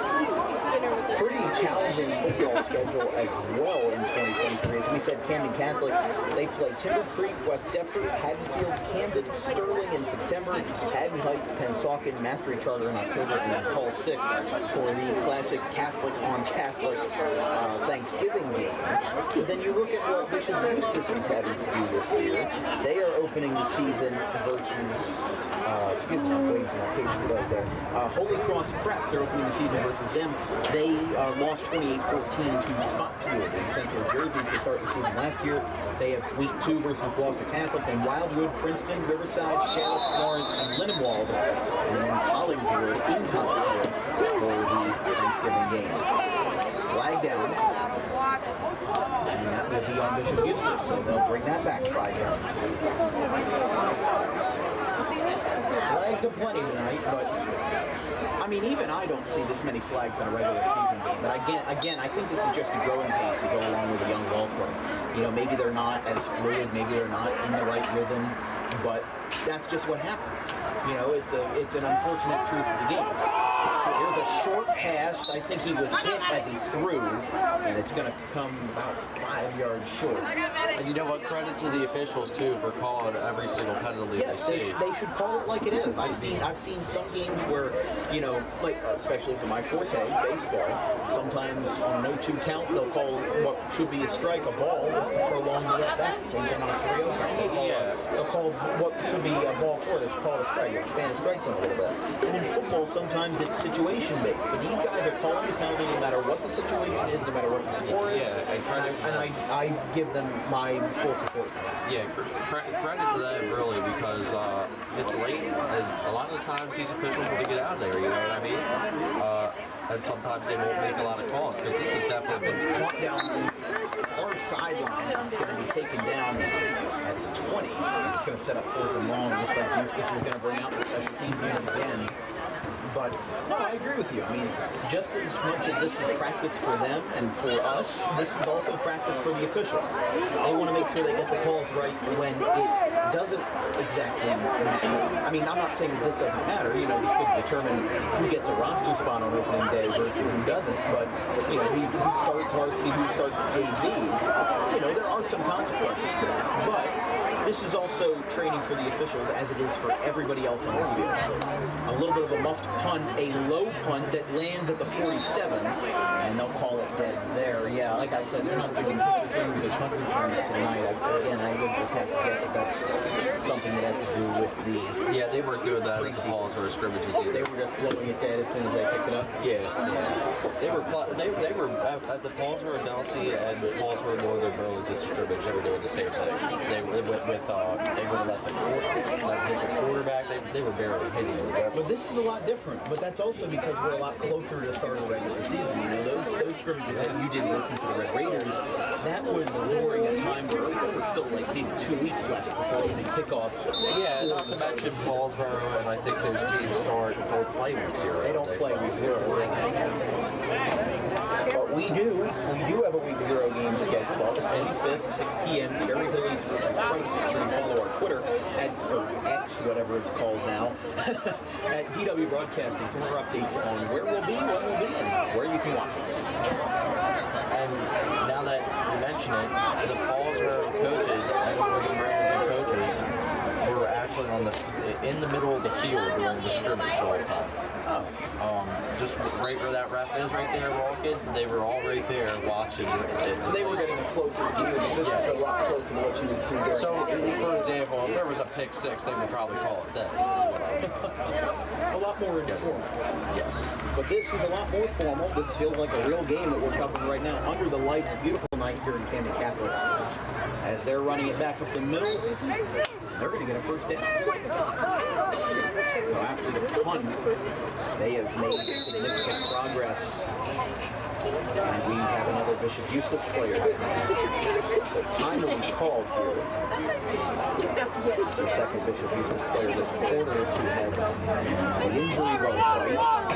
pretty challenging football schedule as well in 2023. As we said, Camden Catholic, they play Timber Creek, West Deptford, Haddonfield, Camden, Sterling in September, Haddon Heights, Pennsauken, Mastery Charter in October, and then Hull 6 for the classic Catholic on Catholic Thanksgiving game. But then you look at what Bishop Eustace is having to do this year. They are opening the season versus, excuse me, I'm waiting for my page to load there. Holy Cross Prep, they're opening the season versus them. They lost 28-14 to Spotswood in Central Jersey to start the season last year. They have week 2 versus Gloucester Catholic, then Wildwood, Princeton, Riverside, Charlotte, Florence, and Lindenwald, and then Collingswood in Collingswood for the Thanksgiving game. Flag down, and that will be on Bishop Eustace, so they'll bring that back 5 yards. Flags are plenty tonight, but I mean, even I don't see this many flags in a regular season game. But again, I think this is just a growing pains to go along with a young ball club. You know, maybe they're not as fluid, maybe they're not in the right rhythm, but that's just what happens. You know, it's an unfortunate truth of the game. Here's a short pass. I think he was hit as he threw, and it's going to come about 5 yards short. And you know what? Credit to the officials too for calling every single penalty Yes, they see. they should call it like it is. I've seen some games where, you know, like especially for my forte, baseball, sometimes on a 0-2 count they'll call what should be a strike a ball just to prolong the at bat. Same thing on a 3-0 count. They'll call what should be a ball 4. They should call it a strike. They expand the strike zone a little bit. And in football, sometimes it's situation based, but these guys are calling the penalty no matter what the situation is, no matter what the score is. Yeah, and I give them my full support for that. Yeah, credit to them really because it's late and a lot of the times these officials want to get out of there, you know what I mean? And sometimes they won't make a lot of calls because this has definitely been Caught down the far sideline. It's going to be taken down at the 20. It's going to set up 4th and long. It looks like Eustace is going to bring out the special teams unit again. But no, I agree with you. I mean, just as much as this is practice for them and for us, this is also practice for the officials. They want to make sure they get the calls right when it doesn't exactly matter. I mean, I'm not saying that this doesn't matter. You know, this could determine who gets a roster spot on opening day versus who doesn't. But, you know, who starts varsity, who starts JV. You know, there are some consequences to that. But this is also training for the officials as it is for everybody else on the field. A little bit of a muffed punt, a low punt that lands at the 47, and they'll call it deads there. Yeah, like I said, they're not giving kick returns or punt returns tonight. Again, I would just have to guess that that's something that has to do with the... Yeah, they weren't doing that at the balls or scrimmages either. They were just blowing it dead as soon as they picked it up? Yeah. They were at the Paulsboro, Delsey, and Paulsboro Northern Burlington scrimmage. They were doing the same thing. They would let the quarterback. They were barely hitting it. But this is a lot different. But that's also because we're a lot closer to the start of the regular season. You know, those scrimmages that you did working for the Red Raiders, that was during a time where there was still like maybe 2 weeks left before opening kickoff. Yeah, not to mention Paulsboro, and I think those teams don't play week 0. They don't play week 0. But we do have a week 0 game scheduled, August 25th, 6 p.m. Cherry Hill East versus Triton. Make sure you follow our Twitter or X, whatever it's called now, at DW Broadcasting for more updates on where we'll be, when we'll be, and where you can watch us. And now that you mention it, the Paulsboro coaches and the Burlington coaches, they were actually in the middle of the field during the scrimmage the whole time. Just right where that ref is right there walking, they were all right there watching it. So they were getting a closer view. This is a lot closer to what you would see during. So, for example, if there was a pick 6, they would probably call it that. A lot more informal. Yes. But this is a lot more formal. This feels like a real game that we're covering right now under the lights. Beautiful night here in Camden Catholic. as they're running it back up the middle. They're going to get a first down. So after the punt, they have made significant progress. And we have another Bishop Eustace player. So time will be called here. It's the second Bishop Eustace player this quarter to have the injury bug bite.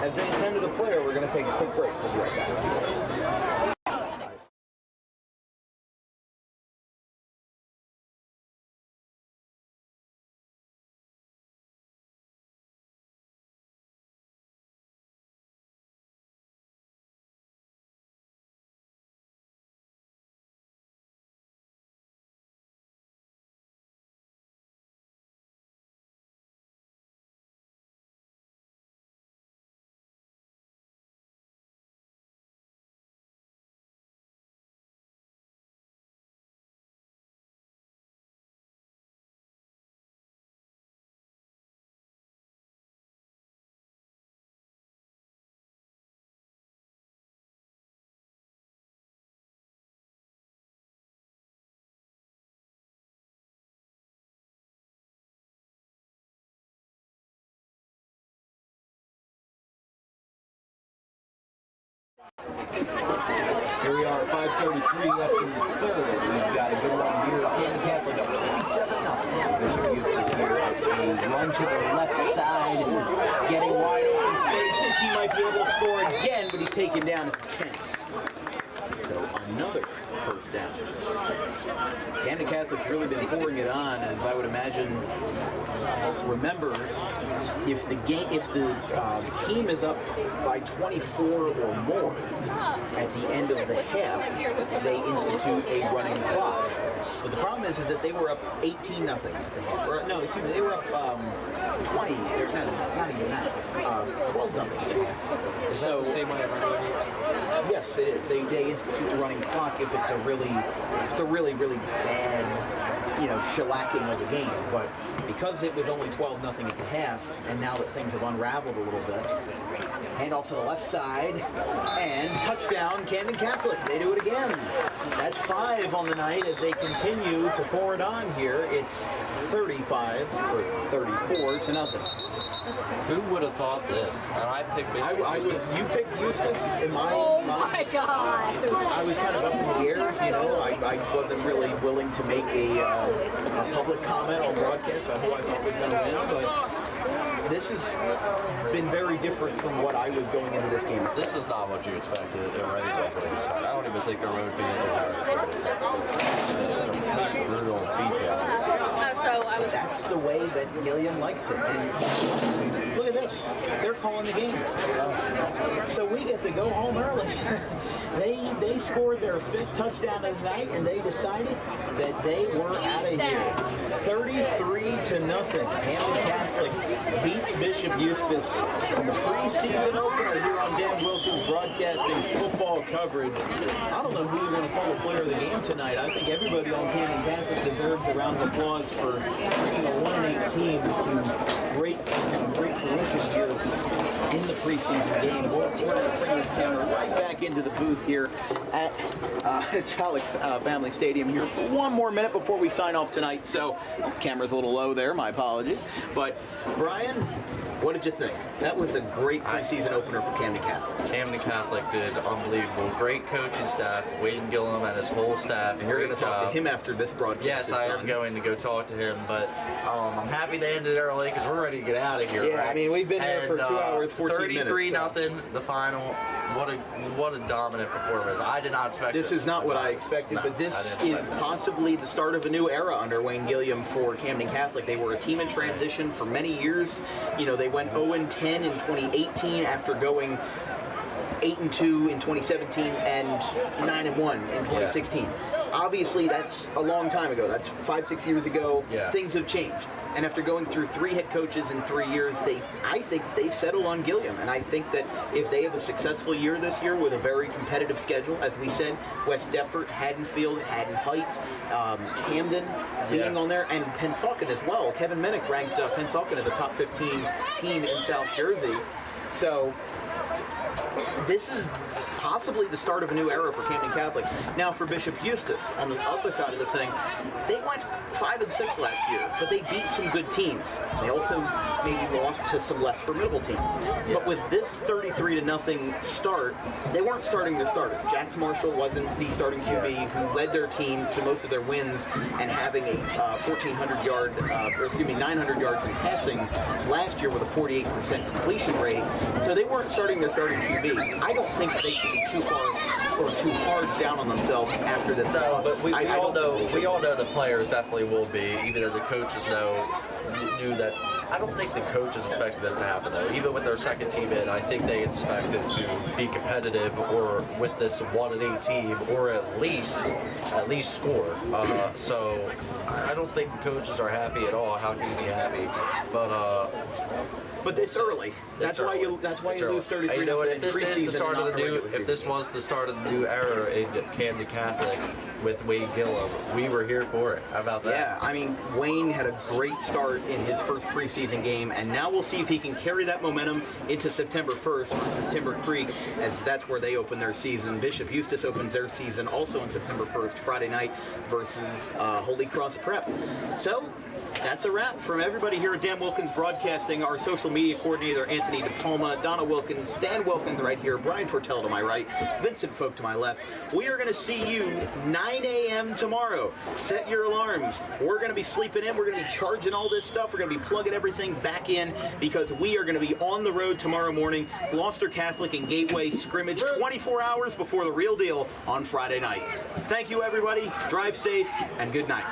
As they intended a player, we're going to take a quick break. We'll be right back. Here we are, 5:33 left in the third. We've got a good one here. Camden Catholic up 27-0. Bishop Eustace here as a run to the left side, getting wide open spaces. He might be able to score again, but he's taken down at the 10. So another first down. Camden Catholic's really been pouring it on, as I would imagine. Remember, if the team is up by 24 or more at the end of the half, they institute a running clock. But the problem is that they were up 18-0 at the half. Or, no, excuse me, they were up 20. Not even that. 12-0. So the same way every games? Yes, it is. They institute the running clock if it's a really bad, shellacking of the game. But because it was only 12-0 at the half, and now that things have unraveled a little bit, handoff to the left side, and touchdown, Camden Catholic. They do it again. That's 5 on the night as they continue to pour it on here. It's 34 to nothing. Who would have thought this? And I picked Eustace. You picked Eustace. Oh my God! I was kind of up in the air, I wasn't really willing to make a public comment on broadcast about who I thought was going to win, but this has been very different from what I was going into this game. This is not what you expected or anything from the start. I don't even think the road fans are very brutal beatdown. That's the way that Gilliam likes it. And look at this. They're calling the game. So we get to go home early. They scored their 5th touchdown of the night, and they decided that they were out of here. 33-0. Camden Catholic beats Bishop Eustace in the preseason opener here on Dan Wilkins Broadcasting football coverage. I don't know who you're going to call the player of the game tonight. I think everybody on Camden Catholic deserves a round of applause for bringing a 1-8 team to great fruition here in the preseason game. We're going to bring this camera right back into the booth here at Chalik Family Stadium here for one more minute before we sign off tonight. So, camera's a little low there, my apologies. But, Brian, what did you think? That was a great preseason opener for Camden Catholic. Camden Catholic did unbelievable. Great coaching staff. Wade Gillum and his whole staff. And you're going to talk to him after this broadcast. Yes, I am going to go talk to him, but I'm happy they ended early because we're ready to get out of here. Yeah, right? I mean, we've been here for 2 hours, 14 minutes. 33-0, the final. What a dominant performance. I did not expect this. This is not what I expected, No, but this is possibly the start of a new era under Wayne Gilliam for Camden Catholic. They were a team in transition for many years. They went 0-10 in 2018 after going 8-2 in 2017 and 9-1 in 2016. obviously that's a long time ago. That's 5-6 years ago. Yeah. Things have changed. And after going through 3 head coaches in 3 years, I think they've settled on Gilliam. And I think that if they have a successful year this year with a very competitive schedule, as we said, West Deptford, Haddonfield, Haddon Heights, Camden being on there, and Pennsauken as well. Kevin Minnick ranked Pennsauken as a top 15 team in South Jersey. So this is possibly the start of a new era for Camden Catholic. Now for Bishop Eustace, on the other side of the thing, they went 5-6 last year, but they beat some good teams. They also maybe lost to some less formidable teams. But with this 33-0 start, they weren't starting their starters. Jax Marshall wasn't the starting QB who led their team to most of their wins and having a 900 yards in passing last year with a 48% completion rate. So they weren't starting their starting QB. I don't think they should be too far or too hard down on themselves after this loss. But we all know the players definitely will be, even though the coaches knew that. I don't think the coaches expected this to happen though. Even with their second team in, I think they expected to be competitive or with this 1-8 team, or at least score. So I don't think the coaches are happy at all. How can you be happy? But it's early. That's why you lose 33. You know what? If this is the preseason, start not of the new, regular if this was the start of the new era in Camden Catholic with Wayne Gilliam, we were here for it. How about that? Yeah, I mean, Wayne had a great start in his first preseason game, and now we'll see if he can carry that momentum into September 1st versus Timber Creek, as that's where they open their season. Bishop Eustace opens their season also on September 1st, Friday night, versus Holy Cross Prep. So, that's a wrap from everybody here at Dan Wilkins Broadcasting, our social media coordinator, Anthony DePalma, Donna Wilkins, Dan Wilkins right here, Brian Tortel to my right, Vincent Folk to my left. We are going to see you 9 a.m. tomorrow. Set your alarms. We're going to be sleeping in. We're going to be charging all this stuff. We're going to be plugging everything back in because we are going to be on the road tomorrow morning. Gloucester Catholic and Gateway scrimmage 24 hours before the real deal on Friday night. Thank you, everybody. Drive safe and good night.